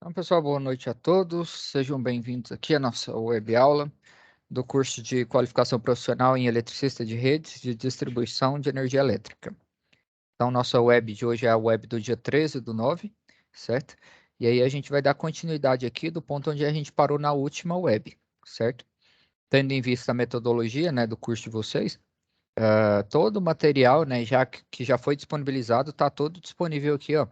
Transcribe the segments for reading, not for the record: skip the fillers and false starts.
Então, pessoal, boa noite a todos. Sejam bem-vindos aqui à nossa web aula do curso de qualificação profissional em eletricista de redes de distribuição de energia elétrica. Então, nossa web de hoje é a web do dia 13/9, certo? E aí a gente vai dar continuidade aqui do ponto onde a gente parou na última web, certo? Tendo em vista a metodologia, né, do curso de vocês, todo o material, né, que já foi disponibilizado, está todo disponível aqui, ó,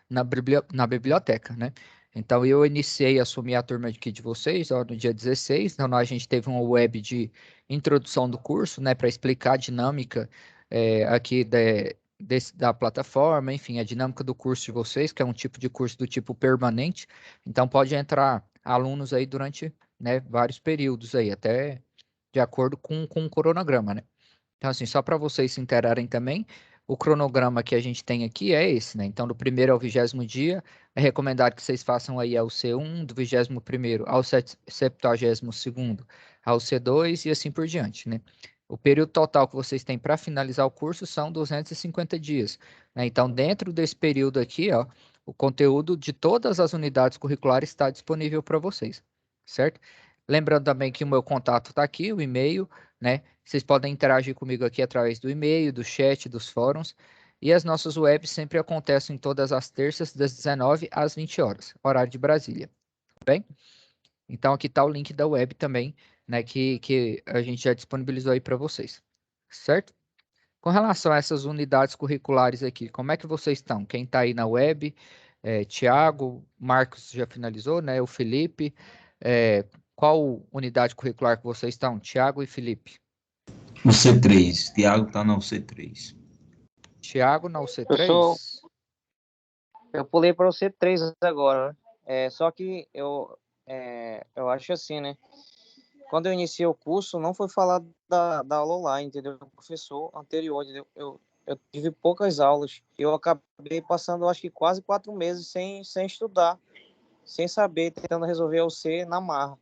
na biblioteca, né? Então, eu iniciei, assumi a turma aqui de vocês, ó, no dia 16. Então, a gente teve uma web de introdução do curso, né, para explicar a dinâmica aqui da plataforma, enfim, a dinâmica do curso de vocês, que é um tipo de curso do tipo permanente. Então, pode entrar alunos aí durante, né, vários períodos aí, até de acordo com o cronograma, né? Então, assim, só para vocês se interarem também, o cronograma que a gente tem aqui é esse, né? Então, do primeiro ao 20º dia, é recomendado que vocês façam aí ao C1, do 21º ao 72º ao C2 e assim por diante, né? O período total que vocês têm para finalizar o curso são 250 dias, né? Então, dentro desse período aqui, ó, o conteúdo de todas as unidades curriculares está disponível para vocês, certo? Lembrando também que o meu contato está aqui, o e-mail, né? Vocês podem interagir comigo aqui através do e-mail, do chat, dos fóruns. E as nossas webs sempre acontecem todas as terças, das 19 às 20 horas, horário de Brasília. Tá bem? Então aqui está o link da web também, né? Que a gente já disponibilizou aí para vocês. Certo? Com relação a essas unidades curriculares aqui, como é que vocês estão? Quem está aí na web? Tiago, Marcos já finalizou, né? O Felipe. Qual unidade curricular que vocês estão? Tiago e Felipe. O C3. Tiago tá no C3. Tiago na Eu UC3? pulei para o C3 agora, né? Só que eu acho assim, né? Quando eu iniciei o curso, não foi falado da aula online, entendeu? O professor anterior, entendeu? Eu tive poucas aulas. Eu acabei passando, acho que quase 4 meses sem estudar, sem saber, tentando resolver o C na marra.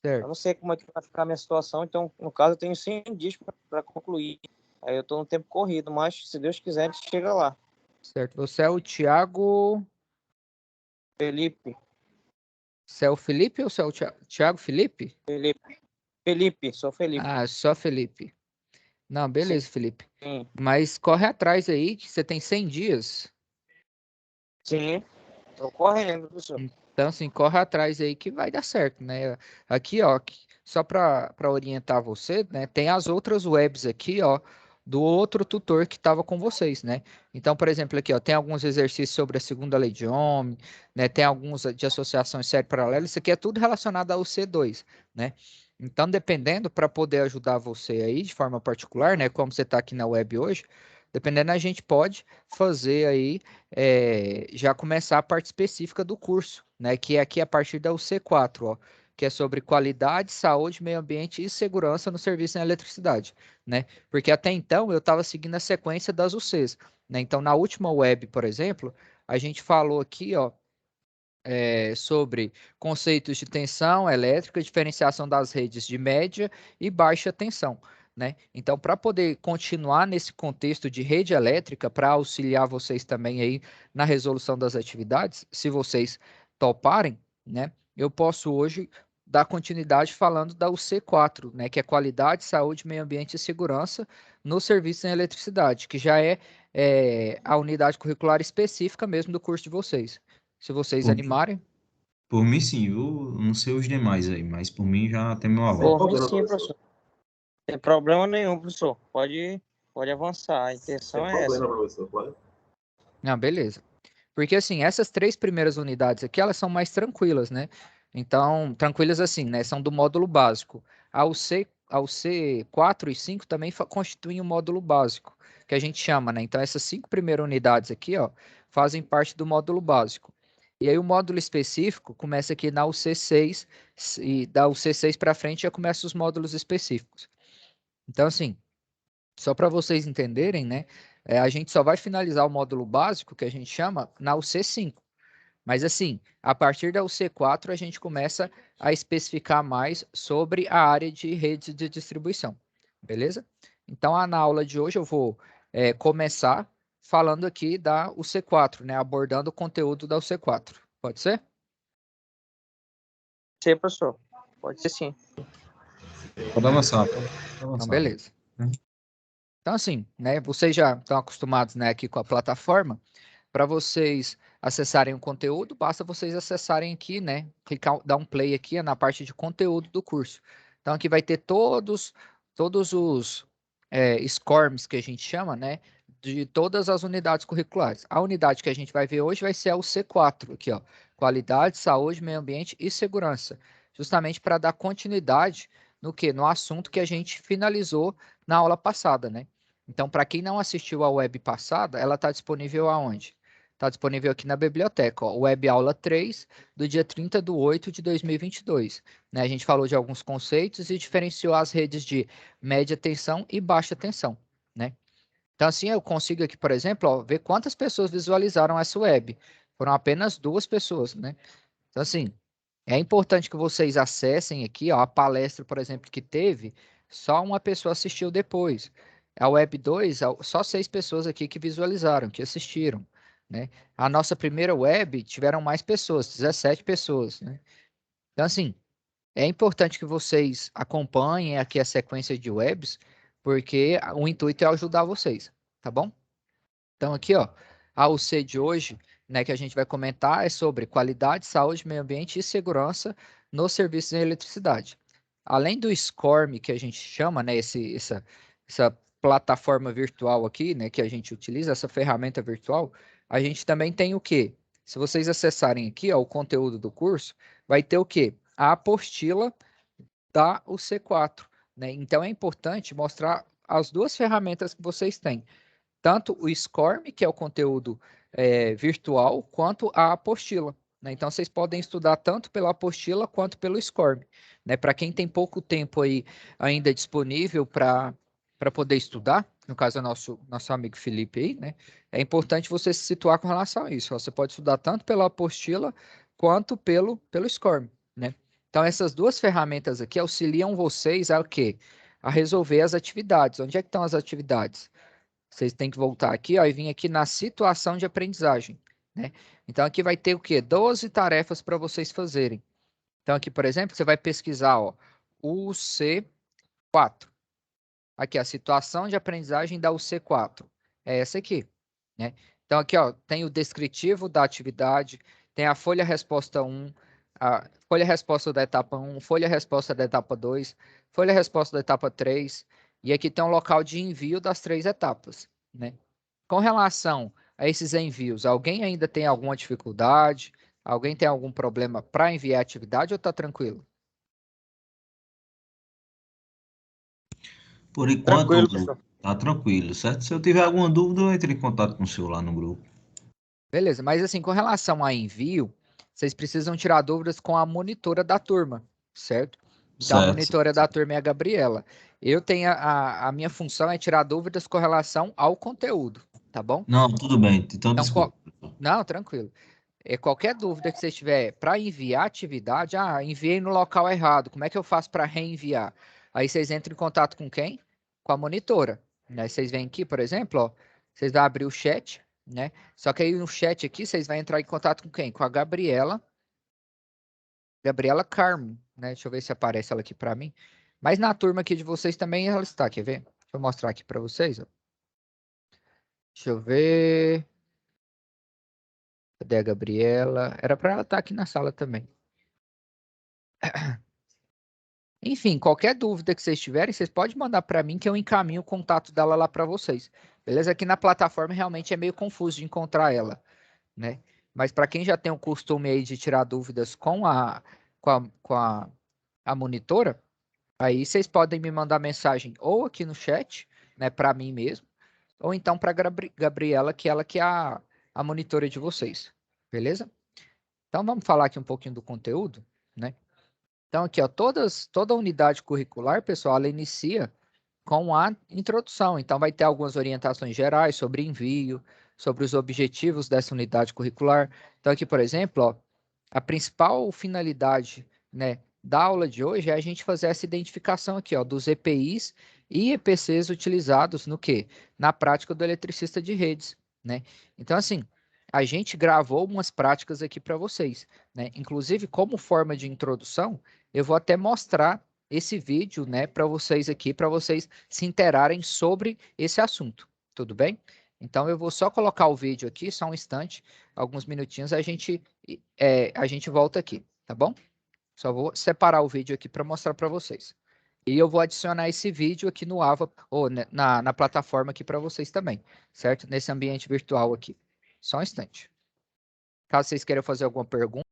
Eu não Certo, sei como é que vai ficar a minha situação, então, no caso, eu tenho 100 dias para concluir. Aí eu estou no tempo corrido, mas se Deus quiser, a gente chega lá. certo. Você é o Tiago. Felipe, Você é o Felipe ou você é o Tiago Felipe? sou Felipe. Ah, só Felipe. Não, beleza, Felipe. Sim, Mas corre atrás aí, que você tem 100 dias. sim, tô correndo, professor. Então, assim, corre atrás aí que vai dar certo, né? Aqui, ó, só para orientar você, né? Tem as outras webs aqui, ó, do outro tutor que estava com vocês, né? Então, por exemplo, aqui, ó, tem alguns exercícios sobre a segunda lei de Ohm, né? Tem alguns de associação em série paralela. Isso aqui é tudo relacionado ao C2, né? Então, dependendo, para poder ajudar você aí de forma particular, né? Como você está aqui na web hoje, dependendo, a gente pode fazer aí já começar a parte específica do curso, né? Que é aqui a partir da UC4, ó, que é sobre qualidade, saúde, meio ambiente e segurança no serviço em eletricidade, né? Porque até então eu estava seguindo a sequência das UCs, né? Então, na última web, por exemplo, a gente falou aqui, ó, sobre conceitos de tensão elétrica, diferenciação das redes de média e baixa tensão, né? Então, para poder continuar nesse contexto de rede elétrica, para auxiliar vocês também aí na resolução das atividades, se vocês toparem, né? Eu posso hoje dar continuidade falando da UC4, né? Que é qualidade, saúde, meio ambiente e segurança no serviço em eletricidade, que já é a unidade curricular específica mesmo do curso de vocês. Se vocês Por, animarem. por mim, sim. Eu não sei os demais aí, mas por mim já tem meu aval. Por mim, sim, professor. Não tem problema nenhum, professor. Pode avançar. A intenção é essa. Não, beleza. Porque assim, essas três primeiras unidades aqui, elas são mais tranquilas, né? Então, tranquilas assim, né? São do módulo básico. Ao C 4 e 5 também constituem o módulo básico, que a gente chama, né? Então, essas 5 primeiras unidades aqui, ó, fazem parte do módulo básico. E aí o módulo específico começa aqui na UC6, e da UC6 para frente já começa os módulos específicos. Então, assim, só para vocês entenderem, né? A gente só vai finalizar o módulo básico, que a gente chama, na UC5. Mas assim, a partir da UC4 a gente começa a especificar mais sobre a área de redes de distribuição, beleza? Então, na aula de hoje eu vou começar falando aqui da UC4, né? Abordando o conteúdo da UC4, Pode ser? Sim, professor. Pode ser sim. Pode avançar. Então, beleza. Então, assim, né, vocês já estão acostumados, né, aqui com a plataforma. Para vocês acessarem o conteúdo, basta vocês acessarem aqui, né, clicar, dar um play aqui na parte de conteúdo do curso. Então, aqui vai ter todos os SCORMs que a gente chama, né, de todas as unidades curriculares. A unidade que a gente vai ver hoje vai ser a UC4, aqui, ó, Qualidade, Saúde, Meio Ambiente e Segurança, justamente para dar continuidade no que? No assunto que a gente finalizou na aula passada, né? Então, para quem não assistiu a web passada, ela está disponível aonde? Está disponível aqui na biblioteca, ó, Web Aula 3, do dia 30/8/2022. Né? A gente falou de alguns conceitos e diferenciou as redes de média tensão e baixa tensão. Né? Então, assim, eu consigo aqui, por exemplo, ó, ver quantas pessoas visualizaram essa web. Foram apenas 2 pessoas. Né? Então, assim, é importante que vocês acessem aqui, ó, a palestra, por exemplo, que teve, só uma pessoa assistiu depois. A Web 2, só 6 pessoas aqui que visualizaram, que assistiram, né? A nossa primeira web tiveram mais pessoas, 17 pessoas, né? Então, assim, é importante que vocês acompanhem aqui a sequência de webs, porque o intuito é ajudar vocês, tá bom? Então, aqui, ó, a UC de hoje, né, que a gente vai comentar é sobre qualidade, saúde, meio ambiente e segurança nos serviços de eletricidade. Além do SCORM, que a gente chama, né, essa plataforma virtual aqui, né, que a gente utiliza, essa ferramenta virtual, a gente também tem o quê? Se vocês acessarem aqui, ó, o conteúdo do curso, vai ter o quê? A apostila da UC4, né? Então, é importante mostrar as 2 ferramentas que vocês têm tanto o SCORM, que é o conteúdo virtual, quanto a apostila. Né? Então, vocês podem estudar tanto pela apostila quanto pelo SCORM. Né? Para quem tem pouco tempo aí ainda disponível para poder estudar, no caso é nosso amigo Felipe aí, né? É importante você se situar com relação a isso. Ó. Você pode estudar tanto pela apostila quanto pelo SCORM. Né? Então, essas 2 ferramentas aqui auxiliam vocês a o quê? A resolver as atividades. Onde é que estão as atividades? Vocês têm que voltar aqui, ó, e vir aqui na situação de aprendizagem, né? Então, aqui vai ter o quê? 12 tarefas para vocês fazerem. Então, aqui, por exemplo, você vai pesquisar, ó, UC4. Aqui, a situação de aprendizagem da UC4. É essa aqui, né? Então, aqui, ó, tem o descritivo da atividade, tem a folha resposta 1, a folha resposta da etapa 1, folha resposta da etapa 2, folha resposta da etapa 3, e aqui tem um local de envio das 3 etapas, né? Com relação a esses envios, alguém ainda tem alguma dificuldade? Alguém tem algum problema para enviar a atividade ou está tranquilo? Por enquanto, Tranquilo, professor. tá tranquilo, certo? Se eu tiver alguma dúvida, eu entro em contato com o senhor lá no grupo. Beleza, mas assim, com relação a envio, vocês precisam tirar dúvidas com a monitora da turma, certo? Então, a Certo. monitora da turma é a Gabriela. Eu tenho a minha função é tirar dúvidas com relação ao conteúdo, tá bom? Não, tudo bem. Então, Então, desculpa. não, tranquilo. Qualquer dúvida que você tiver para enviar atividade, enviei no local errado, como é que eu faço para reenviar? Aí vocês entram em contato com quem? Com a monitora. Né? Vocês vêm aqui, por exemplo, ó, vocês vão abrir o chat, né? Só que aí no chat aqui, vocês vão entrar em contato com quem? Com a Gabriela Carmo, né? Deixa eu ver se aparece ela aqui para mim. Mas na turma aqui de vocês também ela está, quer ver? Deixa eu mostrar aqui para vocês, ó. Deixa eu ver. Cadê a Gabriela? Era para ela estar aqui na sala também. Enfim, qualquer dúvida que vocês tiverem, vocês podem mandar para mim que eu encaminho o contato dela lá para vocês. Beleza? Aqui na plataforma realmente é meio confuso de encontrar ela, né? Mas para quem já tem o costume aí de tirar dúvidas com a monitora, aí vocês podem me mandar mensagem ou aqui no chat, né, para mim mesmo, ou então para Gabriela, que é a monitora de vocês. Beleza? Então vamos falar aqui um pouquinho do conteúdo, né? Então, aqui, ó, toda unidade curricular, pessoal, ela inicia com a introdução. Então, vai ter algumas orientações gerais sobre envio, sobre os objetivos dessa unidade curricular. Então, aqui, por exemplo, ó, a principal finalidade, né, da aula de hoje é a gente fazer essa identificação aqui, ó, dos EPIs e EPCs utilizados no quê? Na prática do eletricista de redes, né? Então, assim, a gente gravou umas práticas aqui para vocês, né? Inclusive, como forma de introdução, eu vou até mostrar esse vídeo, né, para vocês aqui, para vocês se interarem sobre esse assunto, tudo bem? Então, eu vou só colocar o vídeo aqui, só um instante, alguns minutinhos, a gente volta aqui, tá bom? Só vou separar o vídeo aqui para mostrar para vocês. E eu vou adicionar esse vídeo aqui no Ava, ou na plataforma aqui para vocês também, certo? Nesse ambiente virtual aqui. Só um instante. Caso vocês queiram fazer alguma pergunta,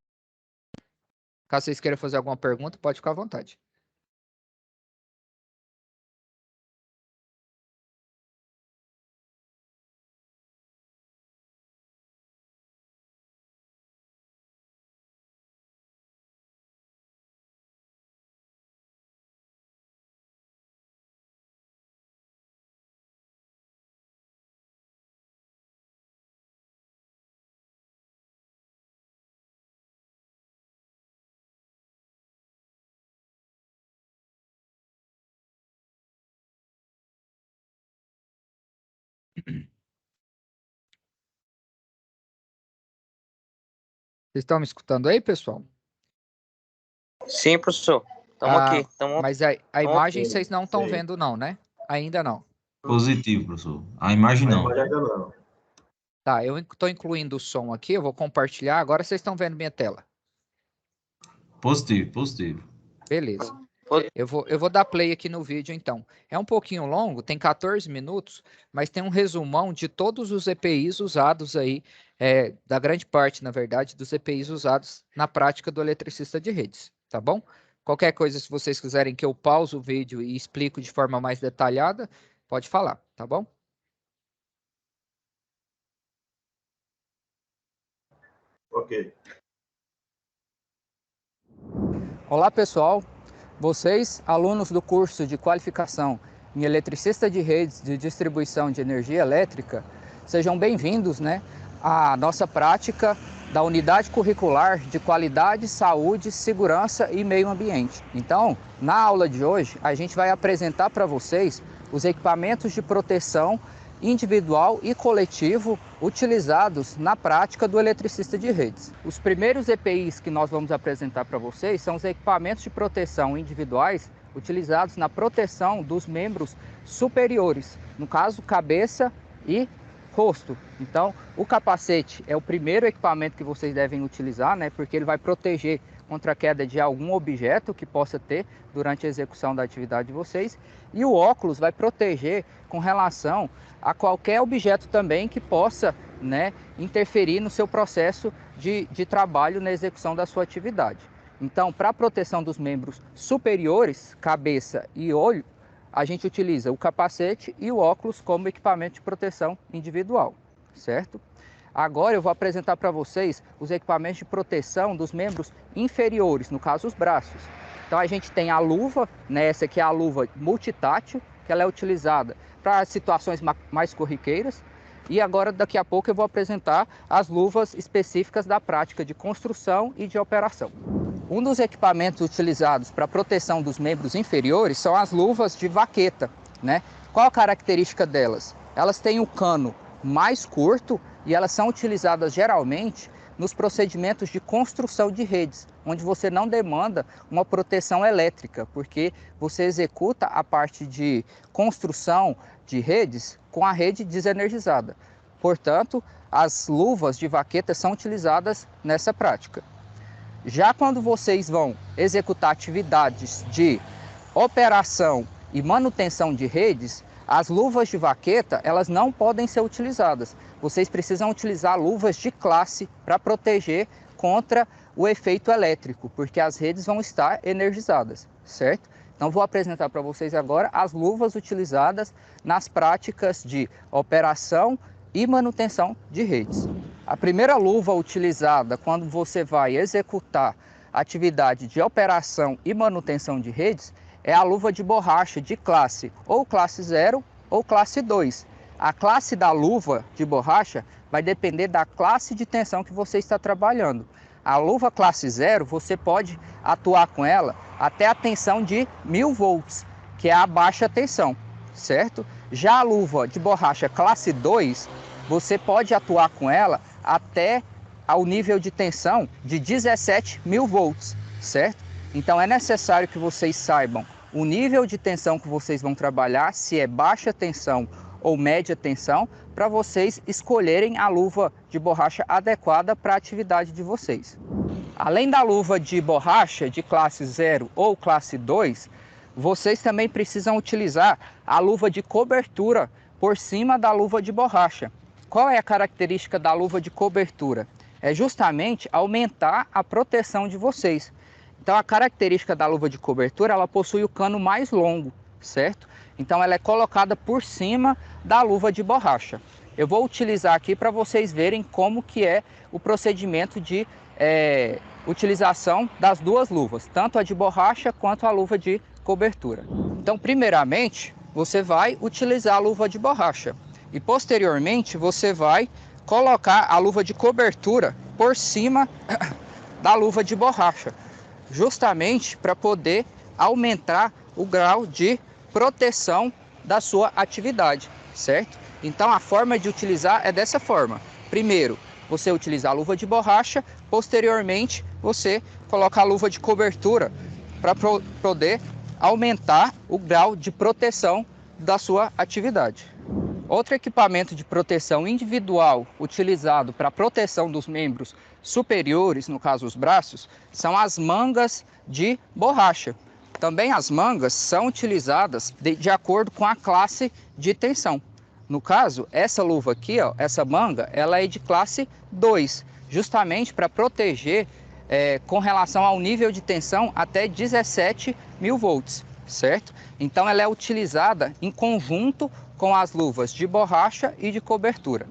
pode ficar à vontade. Vocês estão me escutando aí, pessoal? Sim, professor. Estamos aqui. Mas a imagem aqui. vocês não estão vendo não, né? Ainda não. Positivo, professor. A imagem não. Tá, eu estou incluindo o som aqui, eu vou compartilhar. Agora vocês estão vendo minha tela. Positivo, positivo. Beleza. Eu vou dar play aqui no vídeo, então. É um pouquinho longo, tem 14 minutos, mas tem um resumão de todos os EPIs usados aí, da grande parte, na verdade, dos EPIs usados na prática do eletricista de redes, tá bom? Qualquer coisa, se vocês quiserem que eu pause o vídeo e explico de forma mais detalhada, pode falar, tá bom? Ok. Olá, pessoal. Vocês, alunos do curso de qualificação em eletricista de redes de distribuição de energia elétrica, sejam bem-vindos, né, à nossa prática da unidade curricular de qualidade, saúde, segurança e meio ambiente. Então, na aula de hoje, a gente vai apresentar para vocês os equipamentos de proteção individual e coletivo utilizados na prática do eletricista de redes. Os primeiros EPIs que nós vamos apresentar para vocês são os equipamentos de proteção individuais utilizados na proteção dos membros superiores, no caso, cabeça e rosto. Então, o capacete é o primeiro equipamento que vocês devem utilizar, né, porque ele vai proteger contra a queda de algum objeto que possa ter durante a execução da atividade de vocês. E o óculos vai proteger com relação a qualquer objeto também que possa, né, interferir no seu processo de trabalho na execução da sua atividade. Então, para a proteção dos membros superiores, cabeça e olho, a gente utiliza o capacete e o óculos como equipamento de proteção individual, certo? Agora eu vou apresentar para vocês os equipamentos de proteção dos membros inferiores, no caso os braços. Então a gente tem a luva, né, essa aqui é a luva multitátil, que ela é utilizada para situações mais corriqueiras. E agora, daqui a pouco, eu vou apresentar as luvas específicas da prática de construção e de operação. Um dos equipamentos utilizados para proteção dos membros inferiores são as luvas de vaqueta, né? Qual a característica delas? Elas têm o cano mais curto e elas são utilizadas geralmente nos procedimentos de construção de redes, onde você não demanda uma proteção elétrica, porque você executa a parte de construção de redes com a rede desenergizada. Portanto, as luvas de vaqueta são utilizadas nessa prática. Já quando vocês vão executar atividades de operação e manutenção de redes, as luvas de vaqueta, elas não podem ser utilizadas. Vocês precisam utilizar luvas de classe para proteger contra o efeito elétrico, porque as redes vão estar energizadas, certo? Então vou apresentar para vocês agora as luvas utilizadas nas práticas de operação e manutenção de redes. A primeira luva utilizada quando você vai executar atividade de operação e manutenção de redes é a luva de borracha de classe, ou classe 0 ou classe 2. A classe da luva de borracha vai depender da classe de tensão que você está trabalhando. A luva classe 0, você pode atuar com ela até a tensão de 1000 volts, que é a baixa tensão, certo? Já a luva de borracha classe 2, você pode atuar com ela até ao nível de tensão de 17.000 volts, certo? Então é necessário que vocês saibam o nível de tensão que vocês vão trabalhar, se é baixa tensão ou média tensão, para vocês escolherem a luva de borracha adequada para a atividade de vocês. Além da luva de borracha de classe 0 ou classe 2, vocês também precisam utilizar a luva de cobertura por cima da luva de borracha. Qual é a característica da luva de cobertura? É justamente aumentar a proteção de vocês. Então a característica da luva de cobertura, ela possui o cano mais longo, certo? Então ela é colocada por cima da luva de borracha. Eu vou utilizar aqui para vocês verem como que é o procedimento de utilização das duas luvas, tanto a de borracha quanto a luva de cobertura. Então, primeiramente, você vai utilizar a luva de borracha e posteriormente você vai colocar a luva de cobertura por cima da luva de borracha, justamente para poder aumentar o grau de proteção da sua atividade, certo? Então a forma de utilizar é dessa forma. Primeiro, você utiliza a luva de borracha, posteriormente você coloca a luva de cobertura para poder aumentar o grau de proteção da sua atividade. Outro equipamento de proteção individual utilizado para proteção dos membros superiores, no caso os braços, são as mangas de borracha. Também as mangas são utilizadas de acordo com a classe de tensão. No caso, essa luva aqui, ó, essa manga, ela é de classe 2, justamente para proteger com relação ao nível de tensão até 17.000 volts, certo? Então ela é utilizada em conjunto com as luvas de borracha e de cobertura.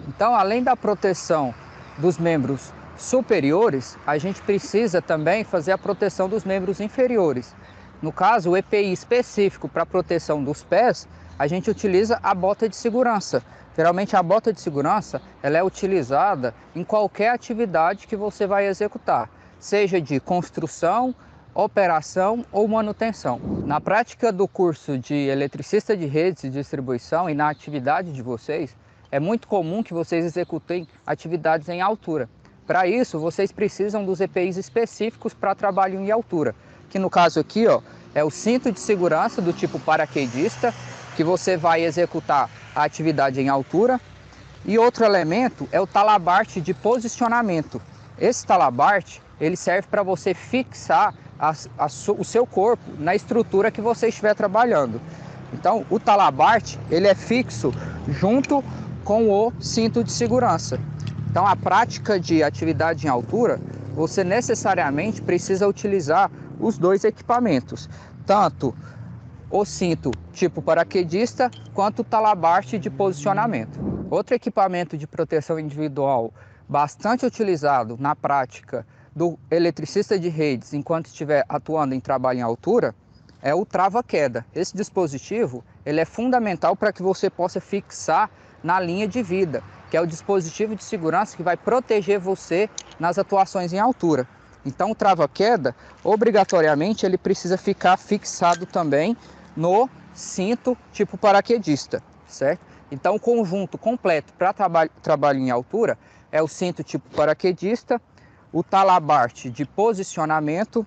Então, além da proteção dos membros superiores, a gente precisa também fazer a proteção dos membros inferiores. No caso, o EPI específico para proteção dos pés, a gente utiliza a bota de segurança. Geralmente a bota de segurança ela é utilizada em qualquer atividade que você vai executar, seja de construção, operação ou manutenção. Na prática do curso de eletricista de redes e distribuição e na atividade de vocês, é muito comum que vocês executem atividades em altura. Para isso, vocês precisam dos EPIs específicos para trabalho em altura, que no caso aqui, ó, é o cinto de segurança do tipo paraquedista, que você vai executar a atividade em altura. E outro elemento é o talabarte de posicionamento. Esse talabarte, ele serve para você fixar o seu corpo na estrutura que você estiver trabalhando. Então, o talabarte, ele é fixo junto com o cinto de segurança. Então, a prática de atividade em altura, você necessariamente precisa utilizar os dois equipamentos, tanto o cinto tipo paraquedista quanto o talabarte de posicionamento. Outro equipamento de proteção individual bastante utilizado na prática do eletricista de redes enquanto estiver atuando em trabalho em altura é o trava-queda. Esse dispositivo ele é fundamental para que você possa fixar na linha de vida, que é o dispositivo de segurança que vai proteger você nas atuações em altura. Então o trava-queda, obrigatoriamente, ele precisa ficar fixado também no cinto tipo paraquedista, certo? Então o conjunto completo para trabalho em altura é o cinto tipo paraquedista, o talabarte de posicionamento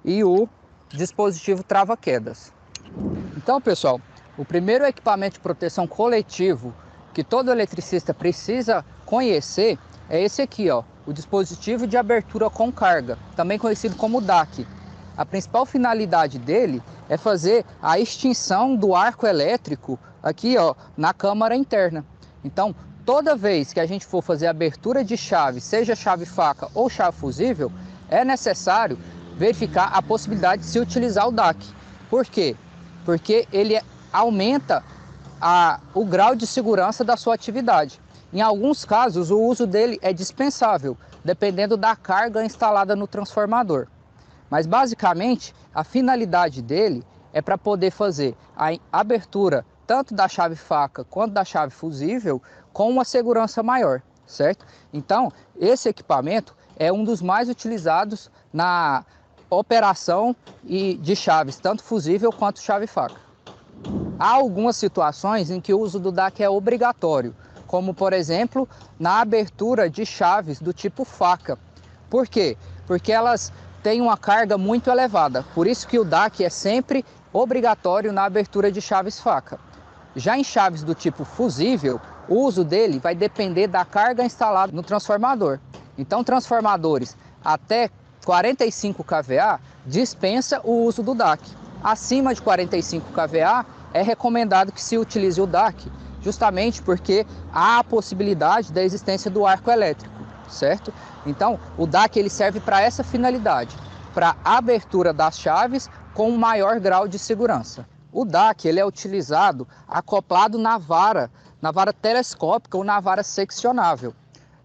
e o dispositivo trava-quedas. Então, pessoal, o primeiro equipamento de proteção coletivo que todo eletricista precisa conhecer é esse aqui, ó, o dispositivo de abertura com carga, também conhecido como DAC. A principal finalidade dele é fazer a extinção do arco elétrico aqui, ó, na câmara interna. Então, toda vez que a gente for fazer abertura de chave, seja chave faca ou chave fusível, é necessário verificar a possibilidade de se utilizar o DAC. Por quê? Porque ele aumenta o grau de segurança da sua atividade. Em alguns casos, o uso dele é dispensável, dependendo da carga instalada no transformador. Mas, basicamente, a finalidade dele é para poder fazer a abertura tanto da chave faca quanto da chave fusível com uma segurança maior, certo? Então, esse equipamento é um dos mais utilizados na operação de chaves, tanto fusível quanto chave faca. Há algumas situações em que o uso do DAC é obrigatório, como por exemplo na abertura de chaves do tipo faca. Por quê? Porque elas têm uma carga muito elevada, por isso que o DAC é sempre obrigatório na abertura de chaves faca. Já em chaves do tipo fusível, o uso dele vai depender da carga instalada no transformador. Então transformadores até 45 kVA dispensa o uso do DAC. Acima de 45 kVA é recomendado que se utilize o DAC, justamente porque há a possibilidade da existência do arco elétrico, certo? Então o DAC ele serve para essa finalidade, para a abertura das chaves com um maior grau de segurança. O DAC ele é utilizado acoplado na vara telescópica ou na vara seccionável,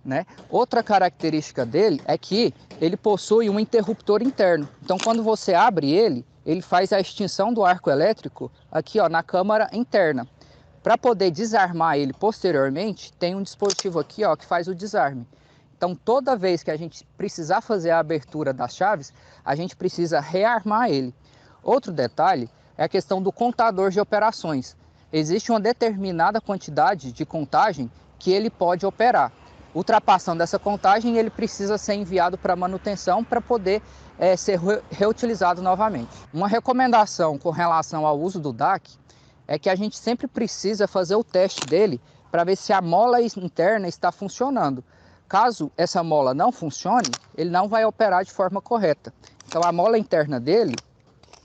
né? Outra característica dele é que ele possui um interruptor interno. Então quando você abre ele faz a extinção do arco elétrico aqui ó, na câmara interna. Para poder desarmar ele posteriormente, tem um dispositivo aqui ó, que faz o desarme. Então toda vez que a gente precisar fazer a abertura das chaves, a gente precisa rearmar ele. Outro detalhe é a questão do contador de operações. Existe uma determinada quantidade de contagem que ele pode operar. Ultrapassando essa contagem, ele precisa ser enviado para manutenção para poder ser reutilizado novamente. Uma recomendação com relação ao uso do DAC é que a gente sempre precisa fazer o teste dele para ver se a mola interna está funcionando. Caso essa mola não funcione, ele não vai operar de forma correta. Então a mola interna dele,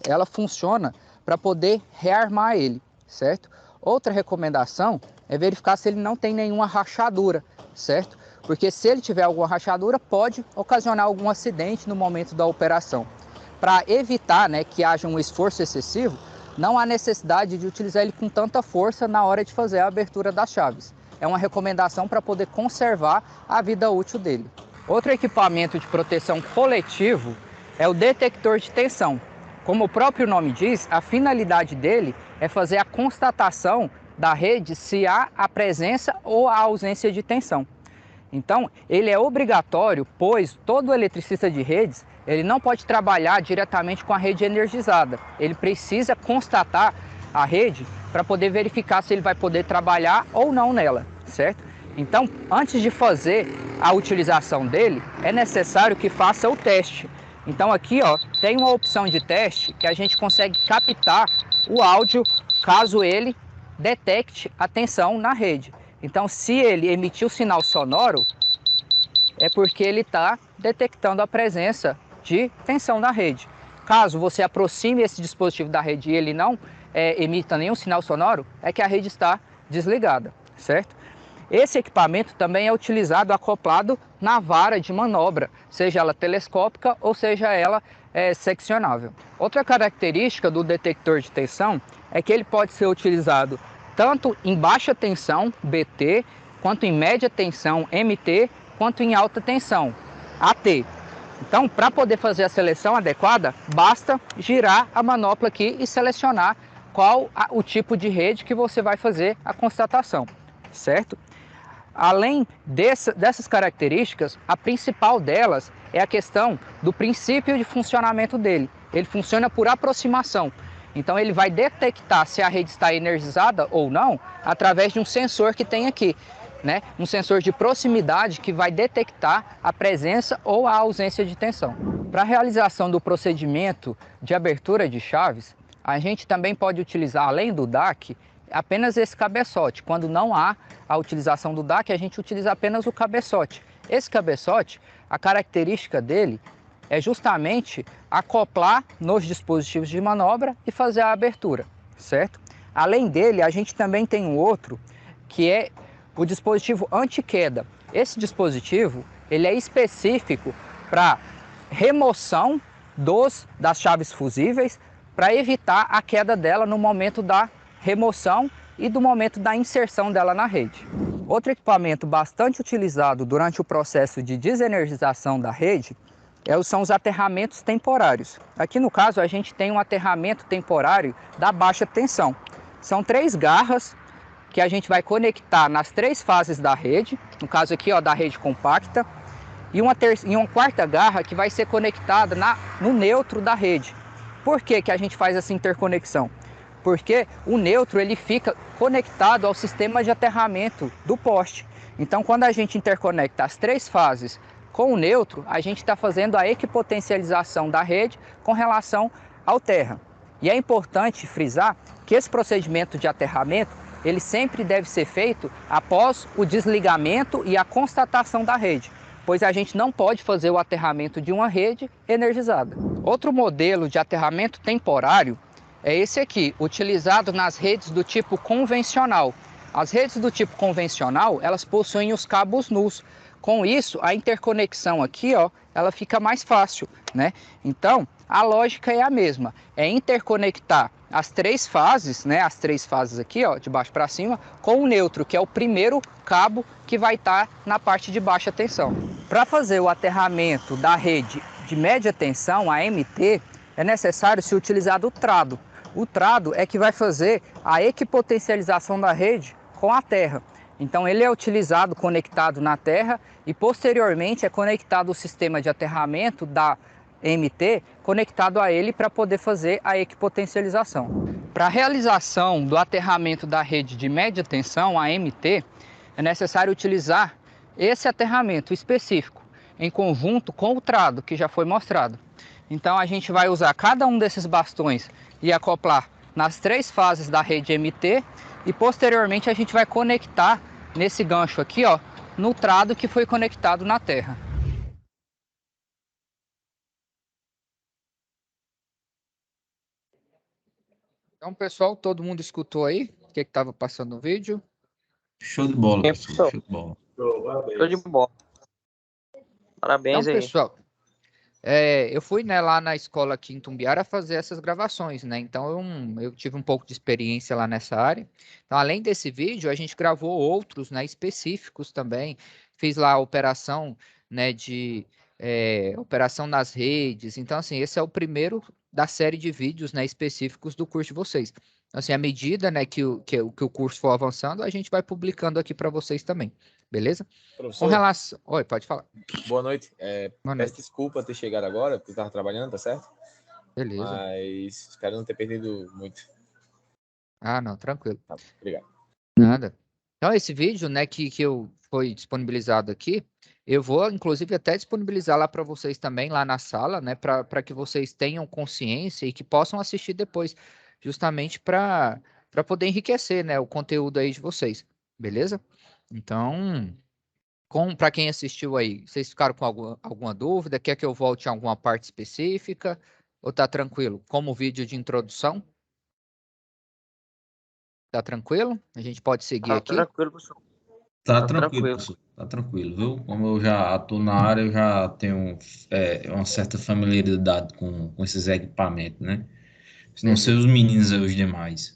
ela funciona para poder rearmar ele, certo? Outra recomendação é verificar se ele não tem nenhuma rachadura, certo? Porque se ele tiver alguma rachadura, pode ocasionar algum acidente no momento da operação. Para evitar, né, que haja um esforço excessivo, não há necessidade de utilizar ele com tanta força na hora de fazer a abertura das chaves. É uma recomendação para poder conservar a vida útil dele. Outro equipamento de proteção coletivo é o detector de tensão. Como o próprio nome diz, a finalidade dele é fazer a constatação da rede se há a presença ou a ausência de tensão. Então, ele é obrigatório, pois todo eletricista de redes, ele não pode trabalhar diretamente com a rede energizada. Ele precisa constatar a rede para poder verificar se ele vai poder trabalhar ou não nela, certo? Então, antes de fazer a utilização dele, é necessário que faça o teste. Então aqui ó, tem uma opção de teste que a gente consegue captar o áudio caso ele detecte a tensão na rede. Então se ele emitir o sinal sonoro, é porque ele está detectando a presença de tensão na rede. Caso você aproxime esse dispositivo da rede e ele não emita nenhum sinal sonoro, é que a rede está desligada, certo? Esse equipamento também é utilizado acoplado na vara de manobra, seja ela telescópica ou seja ela seccionável. Outra característica do detector de tensão é que ele pode ser utilizado tanto em baixa tensão, BT, quanto em média tensão, MT, quanto em alta tensão, AT. Então, para poder fazer a seleção adequada, basta girar a manopla aqui e selecionar qual o tipo de rede que você vai fazer a constatação, certo? Além dessas características, a principal delas é a questão do princípio de funcionamento dele. Ele funciona por aproximação. Então ele vai detectar se a rede está energizada ou não através de um sensor que tem aqui, né? Um sensor de proximidade que vai detectar a presença ou a ausência de tensão. Para a realização do procedimento de abertura de chaves, a gente também pode utilizar, além do DAC, apenas esse cabeçote. Quando não há a utilização do DAC, a gente utiliza apenas o cabeçote. Esse cabeçote, a característica dele é justamente acoplar nos dispositivos de manobra e fazer a abertura, certo? Além dele, a gente também tem um outro, que é o dispositivo anti-queda. Esse dispositivo, ele é específico para remoção das chaves fusíveis, para evitar a queda dela no momento da remoção e do momento da inserção dela na rede. Outro equipamento bastante utilizado durante o processo de desenergização da rede são os aterramentos temporários. Aqui no caso a gente tem um aterramento temporário da baixa tensão. São 3 garras que a gente vai conectar nas 3 fases da rede, no caso aqui ó, da rede compacta, e uma 4ª garra que vai ser conectada no neutro da rede. Por que a gente faz essa interconexão? porque o neutro ele fica conectado ao sistema de aterramento do poste. Então, quando a gente interconecta as 3 fases com o neutro, a gente está fazendo a equipotencialização da rede com relação ao terra. E é importante frisar que esse procedimento de aterramento, ele sempre deve ser feito após o desligamento e a constatação da rede, pois a gente não pode fazer o aterramento de uma rede energizada. Outro modelo de aterramento temporário é esse aqui, utilizado nas redes do tipo convencional. As redes do tipo convencional, elas possuem os cabos nus. Com isso, a interconexão aqui, ó, ela fica mais fácil, né? Então, a lógica é a mesma, é interconectar as 3 fases, né? As 3 fases aqui, ó, de baixo para cima, com o neutro, que é o primeiro cabo que vai estar na parte de baixa tensão. Para fazer o aterramento da rede de média tensão, a MT, é necessário se utilizar do trado. O trado é que vai fazer a equipotencialização da rede com a terra. Então ele é utilizado conectado na terra e posteriormente é conectado o sistema de aterramento da MT conectado a ele para poder fazer a equipotencialização. Para a realização do aterramento da rede de média tensão, a MT, é necessário utilizar esse aterramento específico em conjunto com o trado que já foi mostrado. Então a gente vai usar cada um desses bastões e acoplar nas 3 fases da rede MT e posteriormente a gente vai conectar nesse gancho aqui, ó, no trado que foi conectado na terra. Então, pessoal, todo mundo escutou aí o que estava passando no vídeo? Show de bola, Sim, professor. Show de bola. Show de bola. Parabéns Então, aí. pessoal, eu fui, né, lá na escola aqui em Tumbiara fazer essas gravações, né? Então eu tive um pouco de experiência lá nessa área. Então, além desse vídeo, a gente gravou outros, né, específicos também. Fiz lá a operação, né, de operação nas redes. Então, assim, esse é o primeiro da série de vídeos, né, específicos do curso de vocês. Assim, à medida, né, que o curso for avançando, a gente vai publicando aqui para vocês também, beleza? Com Professor, relação... Oi, pode falar. boa noite. Boa Peço noite. desculpa ter chegado agora, porque eu estava trabalhando, tá certo? Beleza. Mas espero não ter perdido muito. Ah, não, tranquilo. Tá, obrigado. Nada. Então, esse vídeo, né, que foi disponibilizado aqui, eu vou, inclusive, até disponibilizar lá para vocês também, lá na sala, né, para que vocês tenham consciência e que possam assistir depois, justamente para poder enriquecer, né, o conteúdo aí de vocês, beleza? Então, para quem assistiu aí, vocês ficaram com alguma dúvida? Quer que eu volte a alguma parte específica? Ou tá tranquilo? Como vídeo de introdução? Tá tranquilo? A gente pode seguir Tá aqui? tranquilo, professor. Tá Tá tranquilo, tranquilo. professor. Tá tranquilo, viu? Como eu já atuo na área, eu já tenho uma certa familiaridade com esses equipamentos, né? Não sei os meninos e os demais.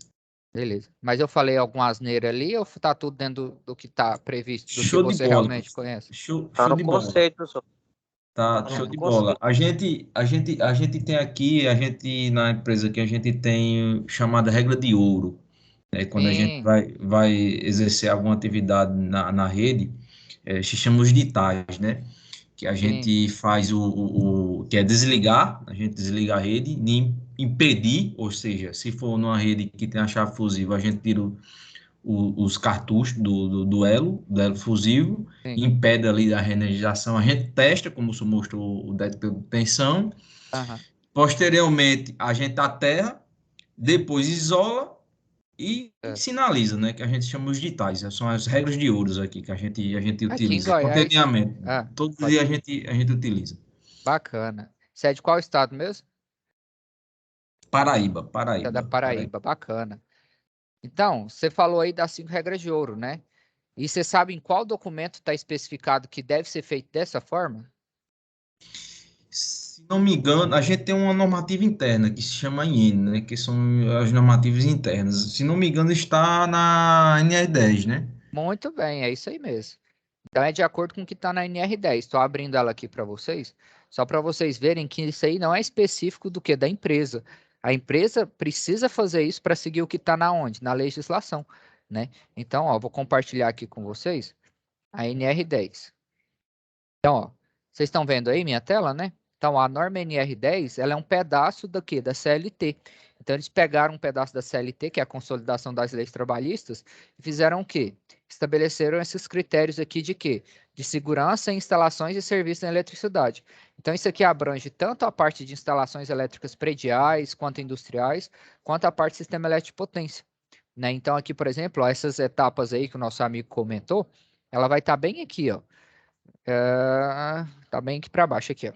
Beleza. Mas eu falei alguma asneira ali ou tá tudo dentro do que tá previsto, do que Show de você bola, realmente professor. conhece? Show Tá no de bola. conceito, professor. Tá, Tá show no de bola. conceito. A gente tem aqui, na empresa aqui, a gente tem chamada regra de ouro. Né? Quando a gente Sim, vai exercer alguma atividade na rede, se chama os ditais, né? Que a sim. gente faz que é desligar, a gente desliga a rede, impedir, ou seja, se for numa rede que tem a chave fusiva, a gente tira os cartuchos do elo fusivo, Sim. impede ali a reenergização, a gente testa, como o senhor mostrou, o detector de tensão, Aham. posteriormente a gente aterra, depois isola e É. sinaliza, né? Que a gente chama os ditais, são as regras de ouro aqui que a gente Aqui em utiliza, Goiás. cotidianamente, Ah, todos os pode. dias a gente utiliza. Bacana. Você é de qual estado mesmo? Paraíba, Você é da Paraíba. Paraíba. Bacana. Então, você falou aí das 5 regras de ouro, né? E você sabe em qual documento está especificado que deve ser feito dessa forma? Se não me engano, a gente tem uma normativa interna que se chama IN, né? Que são as normativas internas. Se não me engano, está na NR10, né? Muito bem, é isso aí mesmo. Então é de acordo com o que está na NR10. Estou abrindo ela aqui para vocês, só para vocês verem que isso aí não é específico do que da empresa. A empresa precisa fazer isso para seguir o que está na onde? Na legislação, né? Então, ó, vou compartilhar aqui com vocês a NR10. Então, ó, vocês estão vendo aí minha tela, né? Então, a norma NR10, ela é um pedaço da CLT. Então, eles pegaram um pedaço da CLT, que é a Consolidação das Leis Trabalhistas, e fizeram o quê? Estabeleceram esses critérios aqui de quê? De segurança em instalações e serviços em eletricidade. Então, isso aqui abrange tanto a parte de instalações elétricas prediais, quanto industriais, quanto a parte de sistema elétrico de potência. Né? Então, aqui, por exemplo, ó, essas etapas aí que o nosso amigo comentou, ela vai estar bem aqui, ó. Tá bem aqui para baixo aqui, ó.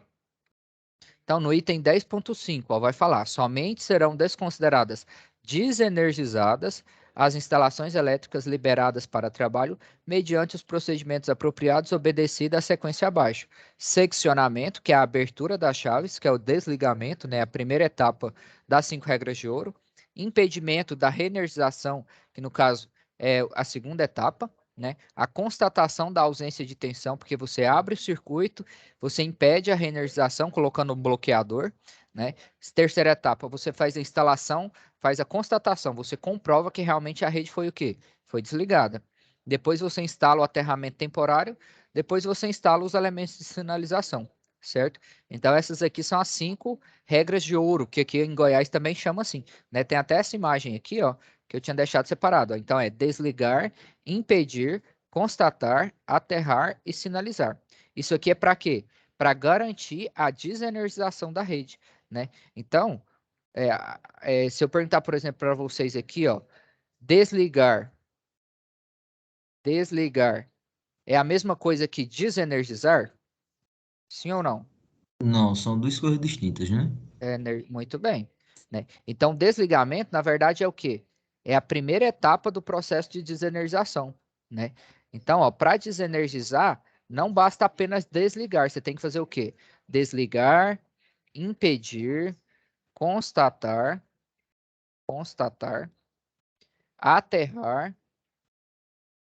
Então, no item 10.5, vai falar, somente serão desconsideradas desenergizadas as instalações elétricas liberadas para trabalho mediante os procedimentos apropriados obedecida à sequência abaixo. Seccionamento, que é a abertura das chaves, que é o desligamento, né, a primeira etapa das 5 regras de ouro. Impedimento da reenergização, que no caso é a segunda etapa. Né? A constatação da ausência de tensão, porque você abre o circuito, você impede a reenergização colocando um bloqueador. Né? Terceira etapa, você faz a instalação, faz a constatação, você comprova que realmente a rede foi o quê? Foi desligada. Depois você instala o aterramento temporário, depois você instala os elementos de sinalização, certo? Então essas aqui são as 5 regras de ouro, que aqui em Goiás também chama assim. Né? Tem até essa imagem aqui, ó, que eu tinha deixado separado. Ó. Então é desligar, impedir, constatar, aterrar e sinalizar. Isso aqui é para quê? Para garantir a desenergização da rede. Né? Então, se eu perguntar, por exemplo, para vocês aqui, ó, desligar é a mesma coisa que desenergizar? Sim ou não? Não, são duas coisas distintas, né? Muito bem. Né? Então, desligamento, na verdade, é o quê? É a primeira etapa do processo de desenergização. Né? Então, para desenergizar, não basta apenas desligar. Você tem que fazer o quê? Desligar, impedir, constatar, aterrar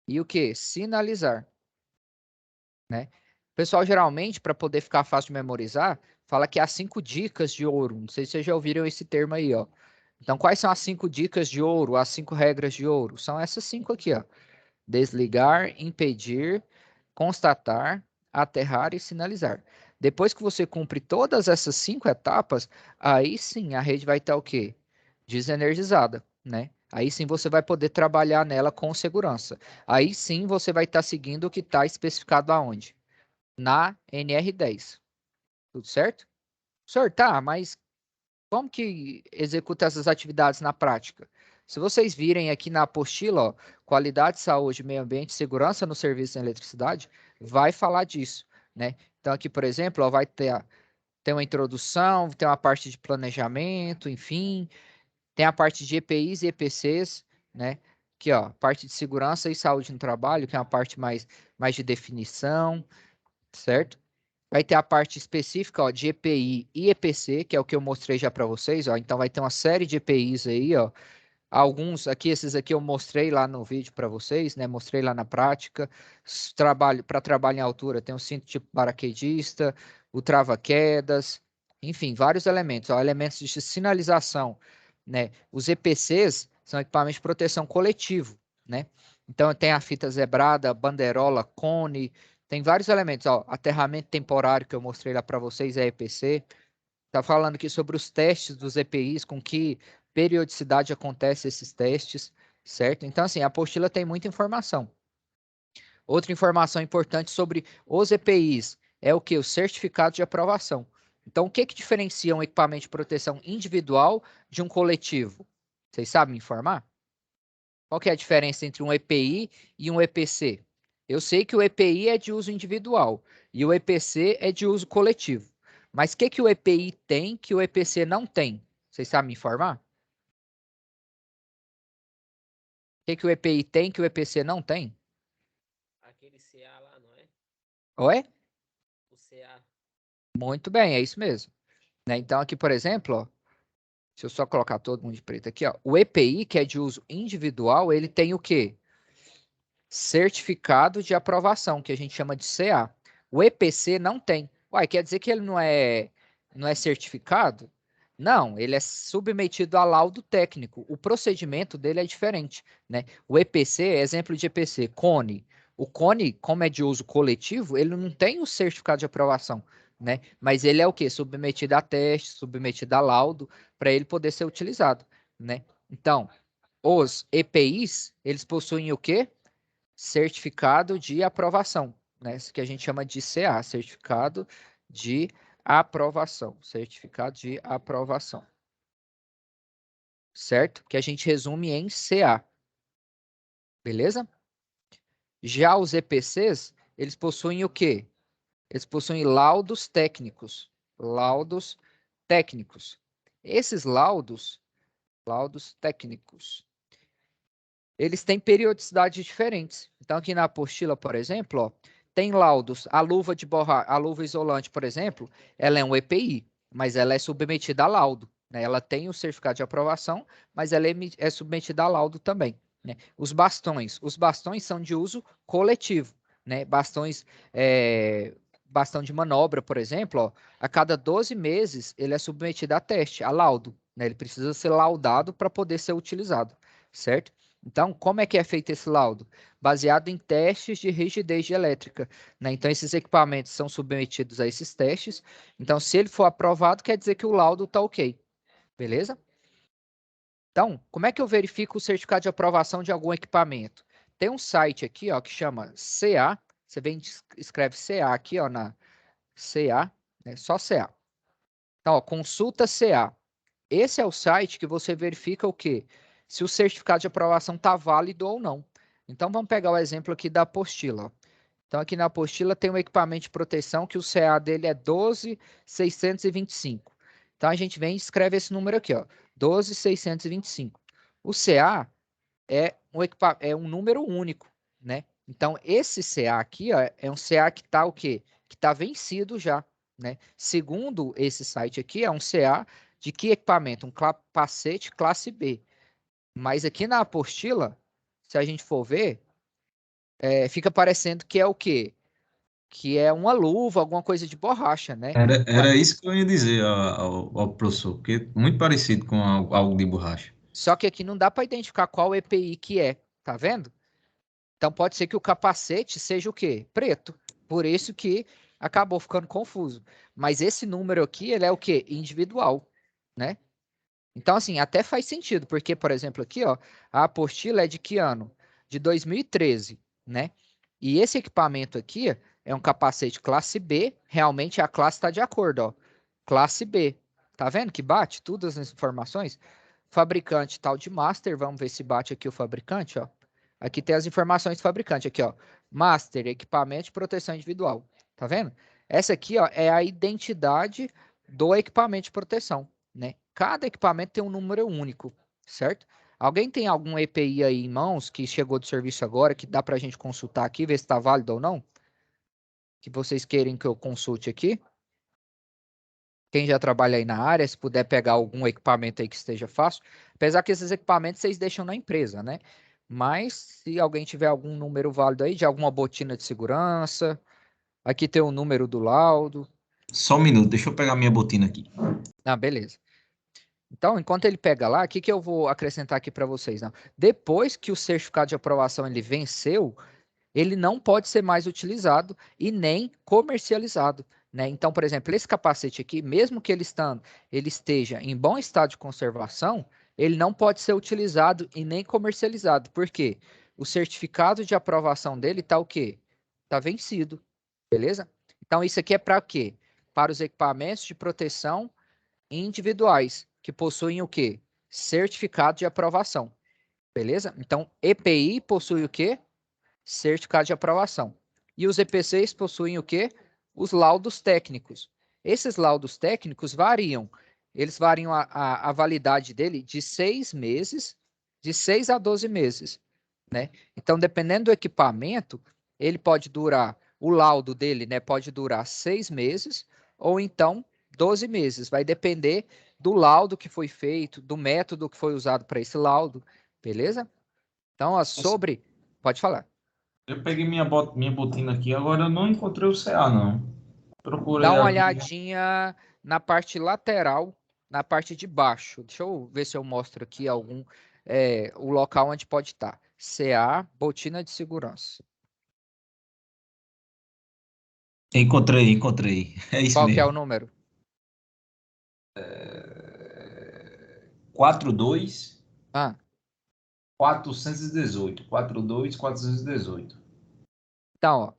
e o que? Sinalizar. Né? O pessoal, geralmente, para poder ficar fácil de memorizar, fala que há 5 dicas de ouro. Não sei se vocês já ouviram esse termo aí, ó. Então, quais são as 5 dicas de ouro, as 5 regras de ouro? São essas 5 aqui, ó. Desligar, impedir, constatar, aterrar e sinalizar. Depois que você cumpre todas essas 5 etapas, aí sim a rede vai estar o quê? Desenergizada, né? Aí sim você vai poder trabalhar nela com segurança. Aí sim você vai estar seguindo o que está especificado aonde? Na NR10. Tudo certo? Senhor, tá, mas como que executa essas atividades na prática? Se vocês virem aqui na apostila, ó, qualidade, saúde, meio ambiente, segurança no serviço de eletricidade, vai falar disso, né? Então aqui, por exemplo, ó, vai ter uma introdução, tem uma parte de planejamento, enfim, tem a parte de EPIs e EPCs, né? Aqui, ó, parte de segurança e saúde no trabalho, que é uma parte mais de definição, certo? Vai ter a parte específica, ó, de EPI e EPC, que é o que eu mostrei já para vocês, ó. Então vai ter uma série de EPIs aí, ó. Alguns aqui, esses aqui eu mostrei lá no vídeo para vocês, né? Mostrei lá na prática. Para trabalho em altura, tem o cinto tipo paraquedista, o trava-quedas, enfim, vários elementos, ó, elementos de sinalização, né? Os EPCs são equipamentos de proteção coletivo, né? Então tem a fita zebrada, bandeirola, cone, tem vários elementos, ó, aterramento temporário que eu mostrei lá para vocês é EPC. Tá falando aqui sobre os testes dos EPIs, com que periodicidade acontece esses testes, certo? Então, assim, a apostila tem muita informação. Outra informação importante sobre os EPIs é o que? O certificado de aprovação. Então, o que diferencia um equipamento de proteção individual de um coletivo? Vocês sabem me informar? Qual que é a diferença entre um EPI e um EPC? Eu sei que o EPI é de uso individual e o EPC é de uso coletivo. Mas o que o EPI tem que o EPC não tem? Vocês sabem me informar? O que o EPI tem que o EPC não tem? Aquele CA lá, não é? Oi? O CA. Muito bem, é isso mesmo. Né? Então, aqui, por exemplo, ó, se eu só colocar todo mundo de preto aqui, ó, o EPI, que é de uso individual, ele tem o quê? Certificado de aprovação, que a gente chama de CA. O EPC não tem. Uai, quer dizer que ele não é certificado? Não, ele é submetido a laudo técnico. O procedimento dele é diferente, né? O EPC, exemplo de EPC, cone. O cone, como é de uso coletivo, ele não tem o certificado de aprovação, né? Mas ele é o quê? Submetido a teste, submetido a laudo, para ele poder ser utilizado, né? Então, os EPIs, eles possuem o quê? Certificado de aprovação, né? Isso que a gente chama de CA, certificado de aprovação, certificado de aprovação, certo? Que a gente resume em CA, beleza? Já os EPCs, eles possuem o quê? Eles possuem laudos técnicos, laudos técnicos. Esses laudos técnicos, eles têm periodicidades diferentes. Então, aqui na apostila, por exemplo, ó, tem laudos. A luva de borracha, a luva isolante, por exemplo, ela é um EPI, mas ela é submetida a laudo, né? Ela tem o certificado de aprovação, mas ela é submetida a laudo também, né? Os bastões são de uso coletivo, né? Bastão de manobra, por exemplo, ó, a cada 12 meses ele é submetido a teste, a laudo, né? Ele precisa ser laudado para poder ser utilizado, certo? Então, como é que é feito esse laudo? Baseado em testes de rigidez de elétrica, né? Então, esses equipamentos são submetidos a esses testes. Então, se ele for aprovado, quer dizer que o laudo está ok. Beleza? Então, como é que eu verifico o certificado de aprovação de algum equipamento? Tem um site aqui, ó, que chama CA. Você vem e escreve CA aqui, ó, na CA, né? Só CA. Então, ó, consulta CA. Esse é o site que você verifica o quê? Se o certificado de aprovação está válido ou não. Então, vamos pegar o exemplo aqui da apostila. Ó. Então, aqui na apostila tem um equipamento de proteção que o CA dele é 12625. Então, a gente vem e escreve esse número aqui, ó, 12625. O CA é um número único, né? Então, esse CA aqui, ó, é um CA que está o quê? Que está vencido já, né? Segundo esse site aqui, é um CA de que equipamento? Um capacete classe B. Mas aqui na apostila, se a gente for ver, fica parecendo que é o quê? Que é uma luva, alguma coisa de borracha, né? Era isso que eu ia dizer ao professor, porque é muito parecido com algo de borracha. Só que aqui não dá para identificar qual EPI que é, tá vendo? Então pode ser que o capacete seja o quê? Preto. Por isso que acabou ficando confuso. Mas esse número aqui, ele é o quê? Individual, né? Então, assim, até faz sentido, porque, por exemplo, aqui, ó, a apostila é de que ano? De 2013, né? E esse equipamento aqui é um capacete classe B, realmente a classe está de acordo, ó. Classe B. Tá vendo que bate todas as informações? Fabricante tal de Master, vamos ver se bate aqui o fabricante, ó. Aqui tem as informações do fabricante, aqui, ó. Master, equipamento de proteção individual. Tá vendo? Essa aqui, ó, é a identidade do equipamento de proteção, né? Cada equipamento tem um número único, certo? Alguém tem algum EPI aí em mãos que chegou do serviço agora, que dá para a gente consultar aqui, ver se está válido ou não? Que vocês querem que eu consulte aqui? Quem já trabalha aí na área, se puder pegar algum equipamento aí que esteja fácil. Apesar que esses equipamentos vocês deixam na empresa, né? Mas se alguém tiver algum número válido aí, de alguma botina de segurança, aqui tem o número do laudo. Só um minuto, deixa eu pegar minha botina aqui. Ah, beleza. Então, enquanto ele pega lá, o que que eu vou acrescentar aqui para vocês? Não? Depois que o certificado de aprovação ele venceu, ele não pode ser mais utilizado e nem comercializado, né? Então, por exemplo, esse capacete aqui, mesmo que ele esteja em bom estado de conservação, ele não pode ser utilizado e nem comercializado. Por quê? O certificado de aprovação dele está o quê? Está vencido, beleza? Então, isso aqui é para quê? Para os equipamentos de proteção individuais, que possuem o quê? Certificado de aprovação, beleza? Então, EPI possui o quê? Certificado de aprovação. E os EPCs possuem o quê? Os laudos técnicos. Esses laudos técnicos variam. Eles variam a validade dele de 6 meses, de 6 a 12 meses, né? Então, dependendo do equipamento, ele pode durar, o laudo dele, né, pode durar 6 meses ou então 12 meses. Vai depender do laudo que foi feito, do método que foi usado para esse laudo, beleza? Então, ó, sobre... Pode falar. Eu peguei minha botina aqui, agora eu não encontrei o CA, não. Procurei Dá uma aqui. olhadinha na parte lateral, na parte de baixo. Deixa eu ver se eu mostro aqui o local onde pode estar. CA, botina de segurança. Encontrei. É isso Qual que é o mesmo. número? 42 Ah, 418. 42 418. então, ó,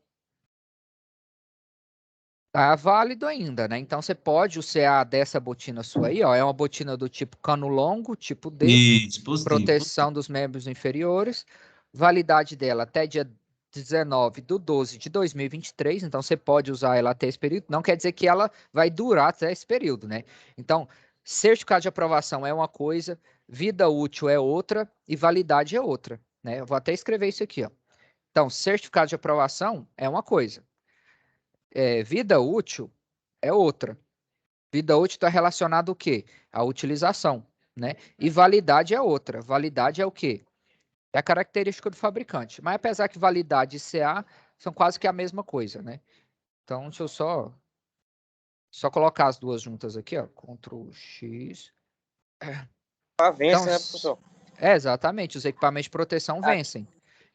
tá válido ainda, né? Então você pode, o CA dessa botina sua aí, ó, é uma botina do tipo cano longo, tipo D, Isso, positivo, proteção positivo. dos membros inferiores, validade dela até dia 19/12/2023, então você pode usar ela até esse período, não quer dizer que ela vai durar até esse período, né? Então, certificado de aprovação é uma coisa, vida útil é outra e validade é outra, né? Eu vou até escrever isso aqui, ó. Então, certificado de aprovação é uma coisa, vida útil é outra. Vida útil está relacionado ao quê? À utilização, né? E validade é outra. Validade é o quê? É a característica do fabricante. Mas apesar que validade e CA são quase que a mesma coisa, né? Então, deixa eu só colocar as duas juntas aqui, ó. Ctrl X. Então, Vence, né, professor? exatamente, os equipamentos de proteção A- vencem.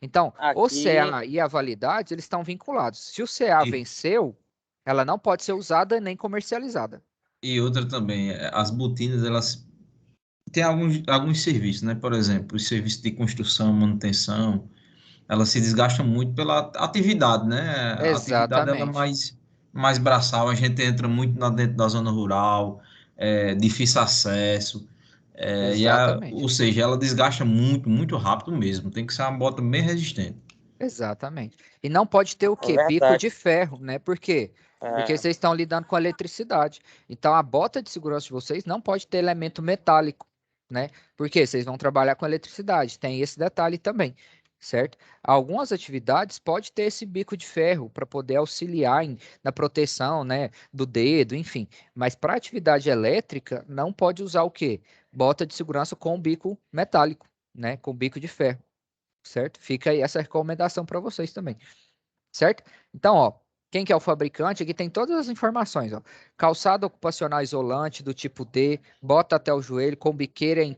Então, o Aqui, CA e a validade, eles estão vinculados. Se o CA E, venceu, ela não pode ser usada nem comercializada. e outra também, as botinas, elas têm alguns serviços, né? Por exemplo, os serviços de construção, manutenção, elas se desgastam muito pela atividade, né? A atividade ela é Exatamente. mais braçal, a gente entra muito dentro da zona rural, difícil acesso, ou Exatamente. seja, ela desgasta muito, muito rápido mesmo. Tem que ser uma bota bem resistente. Exatamente. E não pode ter o é quê? Bico de verdade. ferro, né? Por quê? Porque É, vocês estão lidando com eletricidade. Então a bota de segurança de vocês não pode ter elemento metálico, né? Porque vocês vão trabalhar com eletricidade. Tem esse detalhe também, certo? Algumas atividades pode ter esse bico de ferro para poder auxiliar na proteção, né, do dedo, enfim. Mas para atividade elétrica não pode usar o quê? Bota de segurança com bico metálico, né? Com bico de ferro, certo? Fica aí essa recomendação para vocês também, certo? Então, ó, quem que é o fabricante? Aqui tem todas as informações, ó. Calçado ocupacional isolante do tipo D, bota até o joelho, com biqueira em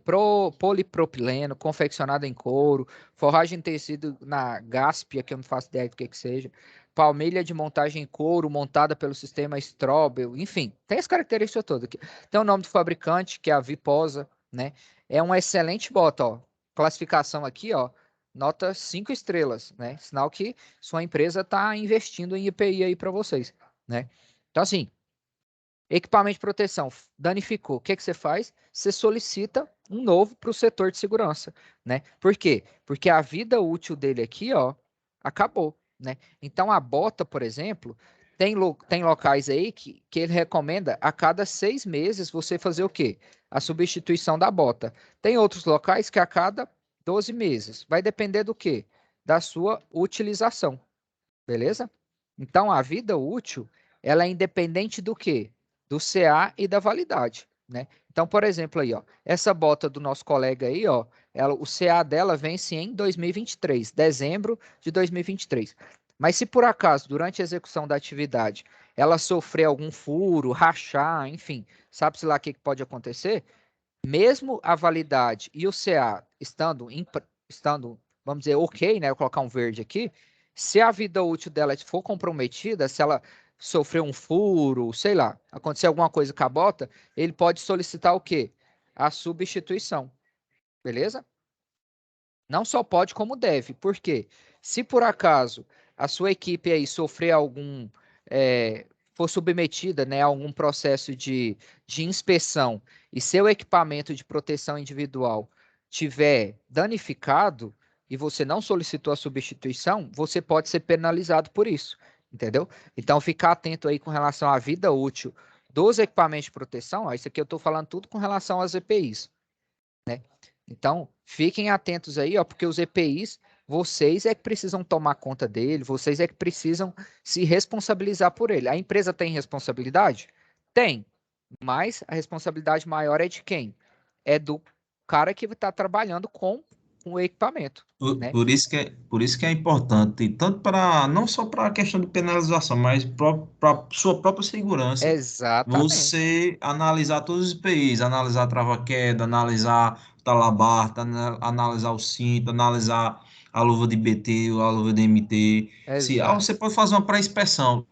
polipropileno, confeccionada em couro, forragem em tecido na Gaspia, que eu não faço ideia do que seja, palmilha de montagem em couro, montada pelo sistema Strobel, enfim, tem as características todas aqui. Tem o nome do fabricante, que é a Viposa, né? É uma excelente bota, ó. Classificação aqui, ó, nota 5 estrelas, né? Sinal que sua empresa está investindo em EPI aí para vocês, né? Então, assim, equipamento de proteção danificou. O que que você faz? Você solicita um novo para o setor de segurança, né? Por quê? Porque a vida útil dele aqui, ó, acabou, né? Então, a bota, por exemplo, tem locais aí que ele recomenda a cada 6 meses você fazer o quê? A substituição da bota. Tem outros locais que a cada 12 meses. Vai depender do quê? Da sua utilização, beleza? Então, a vida útil, ela é independente do quê? Do CA e da validade, né? Então, por exemplo, aí, ó, essa bota do nosso colega aí, ó, o CA dela vence em 2023, dezembro de 2023. Mas se por acaso, durante a execução da atividade, ela sofrer algum furo, rachar, enfim, sabe-se lá o que pode acontecer? Mesmo a validade e o CA estando, vamos dizer, ok, né? Eu vou colocar um verde aqui. Se a vida útil dela for comprometida, se ela sofrer um furo, sei lá, acontecer alguma coisa com a bota, ele pode solicitar o quê? A substituição, beleza? Não só pode, como deve. Por quê? Se por acaso a sua equipe aí sofrer é, for submetida, né, a algum processo de inspeção e seu equipamento de proteção individual tiver danificado e você não solicitou a substituição, você pode ser penalizado por isso, entendeu? Então, ficar atento aí com relação à vida útil dos equipamentos de proteção. Ó, isso aqui eu estou falando tudo com relação às EPIs, né? Então, fiquem atentos aí, ó, porque os EPIs, vocês é que precisam tomar conta dele, vocês é que precisam se responsabilizar por ele. A empresa tem responsabilidade? Tem, mas a responsabilidade maior é de quem? É do cara que está trabalhando com o equipamento, né? Por isso que é importante, tanto para não só para a questão de penalização, mas para sua própria segurança, Exatamente. você analisar todos os IPIs, analisar trava-queda, analisar talabarta, analisar o cinto, analisar a luva de BT, a luva de MT. Exato. Você pode fazer uma pré-inspeção,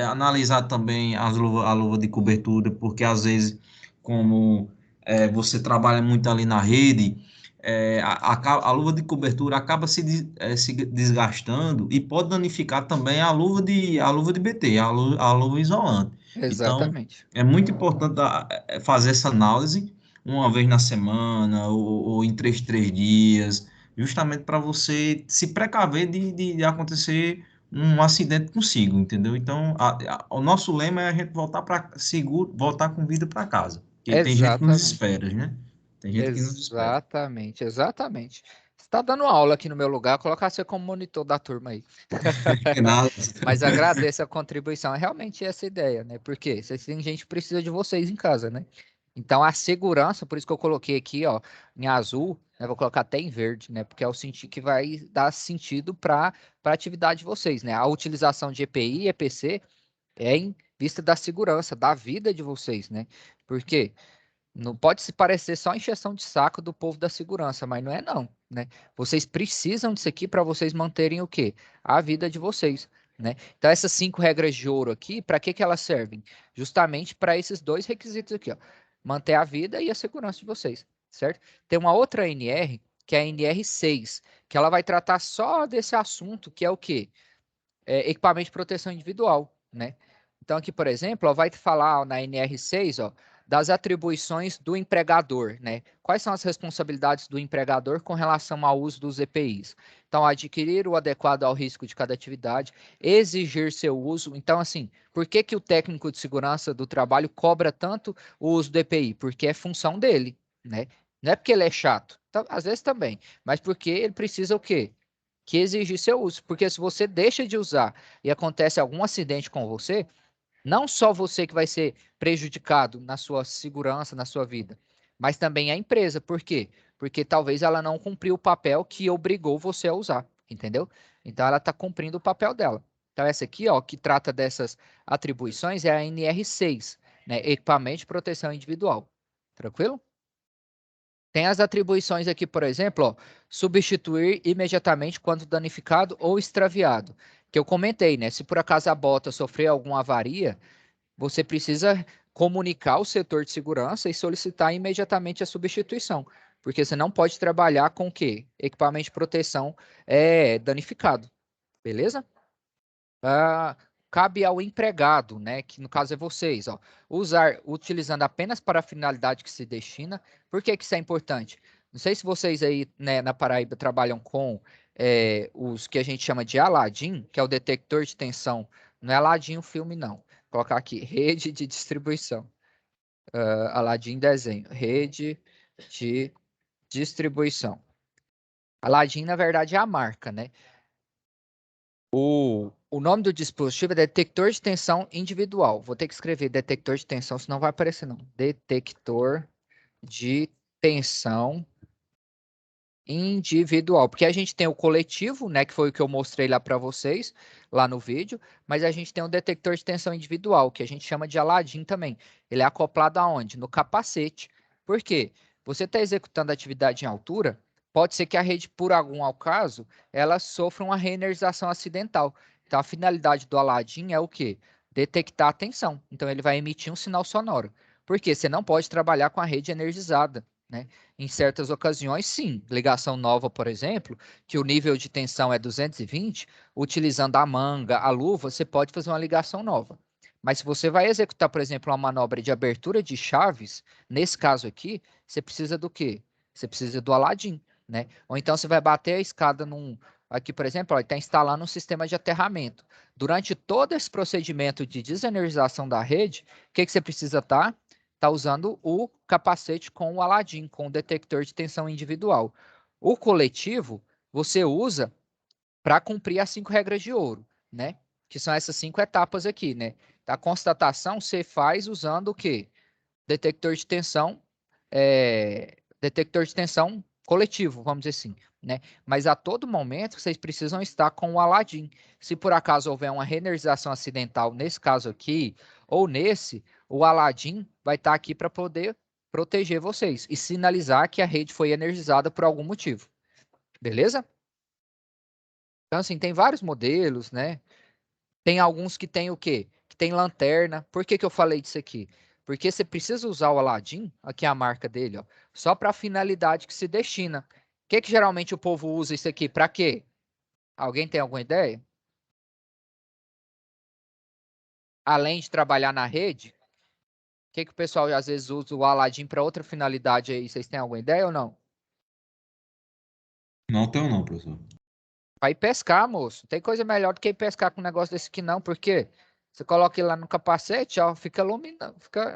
analisar também a luva de cobertura, porque às vezes, como você trabalha muito ali na rede, a luva de cobertura acaba se desgastando e pode danificar também a luva de BT, a luva isolante. Então, Exatamente. é muito importante fazer essa análise uma vez na semana ou em 3 dias, justamente para você se precaver de acontecer um acidente consigo, entendeu? Então, o nosso lema é a gente voltar para seguro, voltar com vida para casa. Porque tem gente que nos Exatamente. espera, né? Tem gente que nos espera. Exatamente, exatamente. Você está dando aula aqui no meu lugar, colocar você como monitor da turma aí. Que nada. Mas agradeço a contribuição. É realmente essa a ideia, né? Porque vocês têm gente que precisa de vocês em casa, né? Então a segurança, por isso que eu coloquei aqui, ó, em azul, né? Vou colocar até em verde, né? Porque é o sentido que vai dar sentido para a atividade de vocês, né? A utilização de EPI e EPC é em vista da segurança, da vida de vocês, né? Porque não pode se parecer só encheção de saco do povo da segurança, mas não é não, né? Vocês precisam disso aqui para vocês manterem o quê? A vida de vocês, né? Então essas 5 regras de ouro aqui, para que que elas servem? Justamente para esses 2 requisitos aqui, ó. Manter a vida e a segurança de vocês, certo? Tem uma outra NR, que é a NR6, que ela vai tratar só desse assunto, que é o quê? Equipamento de proteção individual, né? Então aqui, por exemplo, ó, vai falar ó, na NR6, ó, das atribuições do empregador, né? Quais são as responsabilidades do empregador com relação ao uso dos EPIs? Então, adquirir o adequado ao risco de cada atividade, exigir seu uso. Então, assim, por que que o técnico de segurança do trabalho cobra tanto o uso do EPI? Porque é função dele, né? Não é porque ele é chato, às vezes também, mas porque ele precisa o quê? Que exigir seu uso, porque se você deixa de usar e acontece algum acidente com você, não só você que vai ser prejudicado na sua segurança, na sua vida, mas também a empresa. Por quê? Porque talvez ela não cumpriu o papel que obrigou você a usar, entendeu? Então ela está cumprindo o papel dela. Então essa aqui, ó, que trata dessas atribuições é a NR6, né? Equipamento de proteção individual. Tranquilo? Tem as atribuições aqui, por exemplo, ó, substituir imediatamente quando danificado ou extraviado, que eu comentei, né? Se por acaso a bota sofrer alguma avaria, você precisa comunicar ao setor de segurança e solicitar imediatamente a substituição, porque você não pode trabalhar com o quê? Equipamento de proteção danificado, beleza? Cabe ao empregado, né, que no caso é vocês, ó, utilizando apenas para a finalidade que se destina. Por que que isso é importante? Não sei se vocês aí, né, na Paraíba trabalham com os que a gente chama de Aladim, que é o detector de tensão. Não é Aladim o filme, não. Vou colocar aqui, rede de distribuição. Aladim desenho, rede de distribuição. Aladim, na verdade, é a marca, né? O nome do dispositivo é detector de tensão individual. Vou ter que escrever detector de tensão, senão vai aparecer não. Detector de tensão individual, porque a gente tem o coletivo, né, que foi o que eu mostrei lá para vocês, lá no vídeo, mas a gente tem um detector de tensão individual, que a gente chama de Aladim também. Ele é acoplado aonde? No capacete. Por quê? Você está executando atividade em altura, pode ser que a rede, por algum acaso, ela sofra uma reenergização acidental. Então, a finalidade do Aladim é o quê? Detectar a tensão. Então, ele vai emitir um sinal sonoro. Porque você não pode trabalhar com a rede energizada, né? Em certas ocasiões, sim. Ligação nova, por exemplo, que o nível de tensão é 220, utilizando a manga, a luva, você pode fazer uma ligação nova. Mas se você vai executar, por exemplo, uma manobra de abertura de chaves, nesse caso aqui, você precisa do quê? Você precisa do Aladim, né? Ou então você vai bater a escada num. Aqui, por exemplo, está instalando um sistema de aterramento. Durante todo esse procedimento de desenergização da rede, o que você precisa estar? Está usando o capacete com o Aladim, com o detector de tensão individual. O coletivo você usa para cumprir as 5 regras de ouro, né? Que são essas 5 etapas aqui, né? A constatação você faz usando o quê? Detector de tensão coletivo, vamos dizer assim, né? Mas a todo momento vocês precisam estar com o Aladim. Se por acaso houver uma reenergização acidental, nesse caso aqui, ou nesse, o Aladim vai estar aqui para poder proteger vocês e sinalizar que a rede foi energizada por algum motivo. Beleza? Então, assim, tem vários modelos, né? Tem alguns que tem o quê? Que tem lanterna. Por que que eu falei disso aqui? Porque você precisa usar o Aladim, aqui é a marca dele, ó, só para a finalidade que se destina. O que que geralmente o povo usa isso aqui? Para quê? Alguém tem alguma ideia? Além de trabalhar na rede, o que que o pessoal às vezes usa o Aladim para outra finalidade aí? Vocês têm alguma ideia ou não? Não tenho não, professor. Vai ir pescar, moço. Tem coisa melhor do que ir pescar com um negócio desse aqui não, porque você coloca ele lá no capacete, ó, fica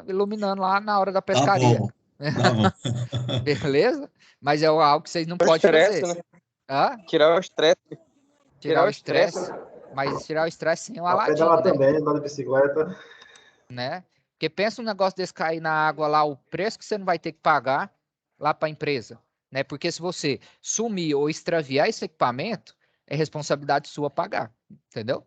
iluminando lá na hora da Tá pescaria. bom, tá bom. Beleza? Mas é algo que vocês não O podem estresse, fazer. né? Hã? Tirar o estresse. Tirar o estresse, estresse. né? Mas tirar o estresse sem o Pra Aladim, pedalar né? também, andar de bicicleta. Né? Porque pensa um negócio desse cair na água lá, o preço que você não vai ter que pagar lá para a empresa. Né? Porque se você sumir ou extraviar esse equipamento, é responsabilidade sua pagar. Entendeu?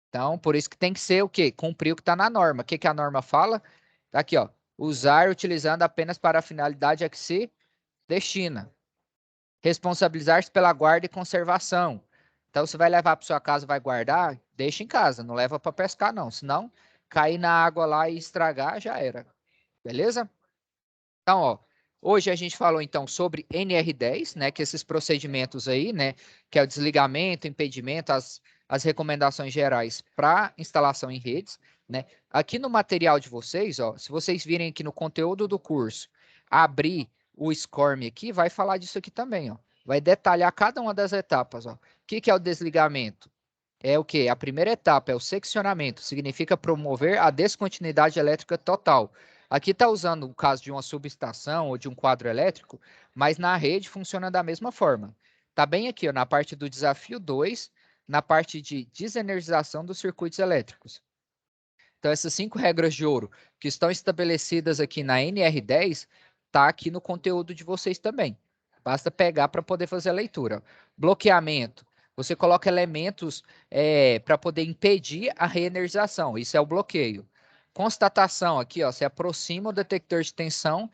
Então, por isso que tem que ser o quê? Cumprir o que está na norma. O que que a norma fala? Tá aqui, ó. Usar utilizando apenas para a finalidade a que se destina. Responsabilizar-se pela guarda e conservação. Então, você vai levar para sua casa, vai guardar, deixa em casa, não leva para pescar, não. Senão, cair na água lá e estragar, já era. Beleza? Então, ó, hoje a gente falou então sobre NR10, né, que esses procedimentos aí, né, que é o desligamento, impedimento, as recomendações gerais para instalação em redes, né? Aqui no material de vocês, ó, se vocês virem aqui no conteúdo do curso, abrir o SCORM aqui, vai falar disso aqui também, ó. Vai detalhar cada uma das etapas, ó. O que que é o desligamento? É o quê? A primeira etapa é o seccionamento, significa promover a descontinuidade elétrica total. Aqui está usando o caso de uma subestação ou de um quadro elétrico, mas na rede funciona da mesma forma. Está bem aqui, ó, na parte do desafio 2, na parte de desenergização dos circuitos elétricos. Então, essas 5 regras de ouro que estão estabelecidas aqui na NR10, está aqui no conteúdo de vocês também. Basta pegar para poder fazer a leitura. Bloqueamento. Você coloca elementos para poder impedir a reenergização. Isso é o bloqueio. Constatação aqui, ó, você aproxima o detector de tensão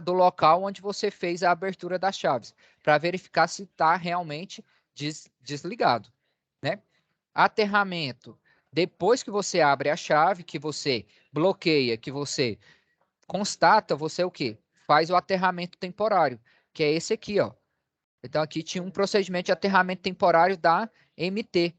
do local onde você fez a abertura das chaves, para verificar se está realmente desligado, né? Aterramento. Depois que você abre a chave, que você bloqueia, que você constata, você o quê? Faz o aterramento temporário, que é esse aqui, ó. Então aqui tinha um procedimento de aterramento temporário da MT,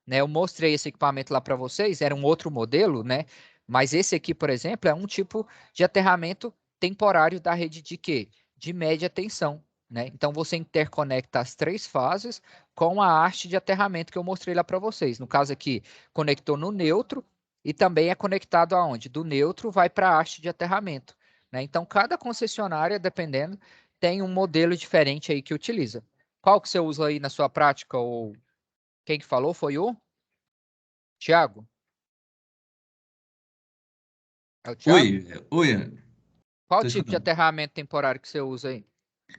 né? Eu mostrei esse equipamento lá para vocês, era um outro modelo, né? Mas esse aqui, por exemplo, é um tipo de aterramento temporário da rede de quê? De média tensão, né? Então você interconecta as 3 fases com a haste de aterramento que eu mostrei lá para vocês. No caso aqui, conectou no neutro e também é conectado aonde? Do neutro vai para a haste de aterramento, né? Então cada concessionária, dependendo, tem um modelo diferente aí que utiliza. Qual que você usa aí na sua prática? Ou quem que falou foi o Tiago? É o Tiago? Oi, Qual tô tipo de escutando. aterramento temporário que você usa aí?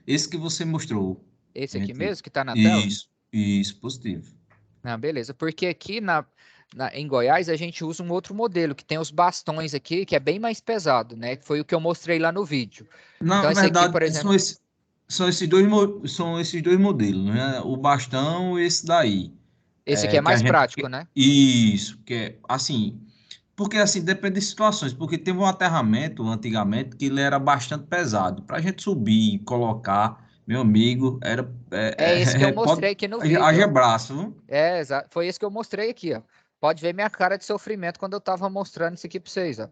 Esse que você mostrou. Esse A aqui gente... mesmo que está na tela? Isso, positivo. Ah, beleza. Porque aqui em Goiás a gente usa um outro modelo que tem os bastões aqui, que é bem mais pesado, né? Foi o que eu mostrei lá no vídeo. Na Então esse aqui, verdade, por exemplo, são esses dois modelos, né? O bastão e esse daí. esse aqui é Que a mais gente. prático, né? Isso, que é assim. Porque assim, depende de situações. Porque teve um aterramento antigamente que ele era bastante pesado. Para a gente subir e colocar, meu amigo, era. É esse que eu Pode. mostrei aqui no vídeo, Haja ó. braço, viu? É, exato. Foi esse que eu mostrei aqui, ó. Pode ver minha cara de sofrimento quando eu tava mostrando isso aqui pra vocês, ó.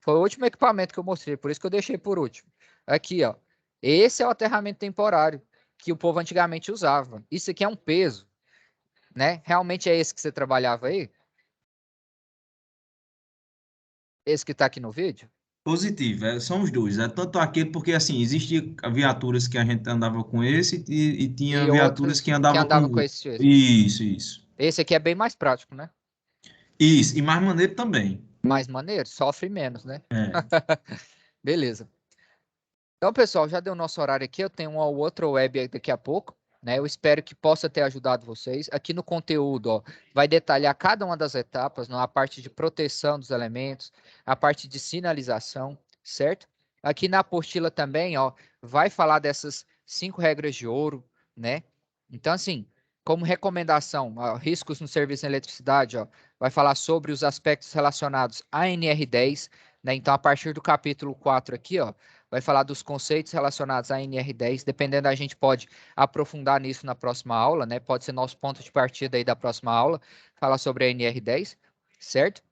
Foi o último equipamento que eu mostrei, por isso que eu deixei por último. Aqui, ó. Esse é o aterramento temporário que o povo antigamente usava. Isso aqui é um peso, né? Realmente é esse que você trabalhava aí? Esse que tá aqui no vídeo? Positivo, são os dois. É tanto aquele, porque assim, existia viaturas que a gente andava com esse e tinha E viaturas outros que que andava com andava o com outro. esse. Isso. Esse aqui é bem mais prático, né? Isso, e mais maneiro também. Mais maneiro, sofre menos, né? É. Beleza. Então, pessoal, já deu nosso horário aqui. Eu tenho uma ou outra web daqui a pouco, né? Eu espero que possa ter ajudado vocês. Aqui no conteúdo, ó, vai detalhar cada uma das etapas, a parte de proteção dos elementos, a parte de sinalização, certo? Aqui na apostila também, ó, vai falar dessas 5 regras de ouro, né? Então, assim, como recomendação, ó, riscos no serviço de eletricidade, ó, vai falar sobre os aspectos relacionados à NR10, né? Então, a partir do capítulo 4 aqui, ó, vai falar dos conceitos relacionados à NR10. Dependendo, a gente pode aprofundar nisso na próxima aula, né? Pode ser nosso ponto de partida aí da próxima aula, falar sobre a NR10, certo?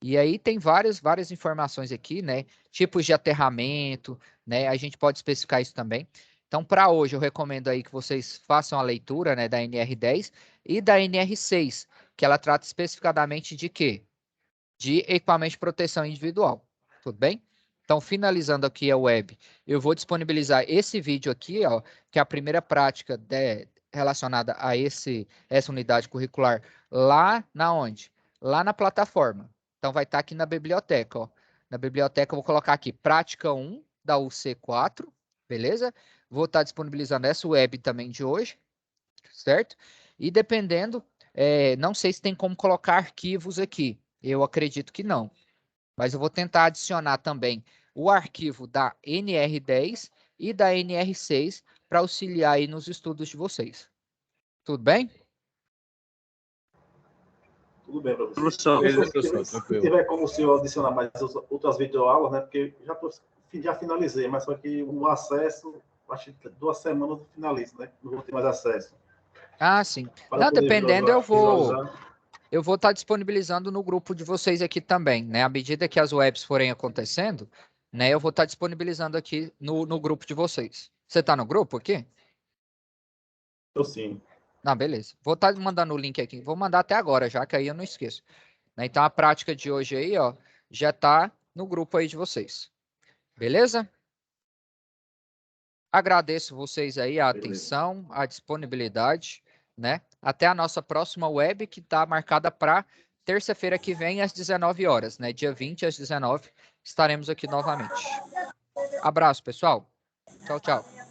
E aí tem várias informações aqui, né? Tipos de aterramento, né? A gente pode especificar isso também. Então, para hoje, eu recomendo aí que vocês façam a leitura, né, da NR10 e da NR6, que ela trata especificadamente de quê? De equipamento de proteção individual. Tudo bem? Então, finalizando aqui a web, eu vou disponibilizar esse vídeo aqui, ó, que é a primeira prática relacionada a essa unidade curricular lá na onde? Lá na plataforma. Então, vai estar aqui na biblioteca, ó. Na biblioteca, eu vou colocar aqui prática 1 da UC4, beleza? Vou estar disponibilizando essa web também de hoje, certo? E dependendo, não sei se tem como colocar arquivos aqui. Eu acredito que não. Mas eu vou tentar adicionar também o arquivo da NR10 e da NR6 para auxiliar aí nos estudos de vocês. Tudo bem? Tudo bem, professor. Professor, Beleza, Professor, professor, se tranquilo. tiver como o senhor adicionar mais outras videoaulas, né? Porque já finalizei, mas só que o acesso, acho que 2 semanas eu finalizo, né? Não vou ter mais acesso. Ah, sim. Para Não, poder dependendo, eu vou visualizar. estar disponibilizando no grupo de vocês aqui também, né? À medida que as webs forem acontecendo, né? Eu vou estar disponibilizando aqui no grupo de vocês. Você está no grupo aqui? Eu sim. Não, beleza. Vou estar mandando o link aqui. Vou mandar até agora, já que aí eu não esqueço. Né? Então, a prática de hoje aí, ó, já está no grupo aí de vocês. Beleza? Agradeço vocês aí a atenção, a disponibilidade, né? Até a nossa próxima web, que está marcada para terça-feira que vem, às 19 horas, né? Dia 20 às 19, estaremos aqui novamente. Abraço, pessoal. Tchau, tchau.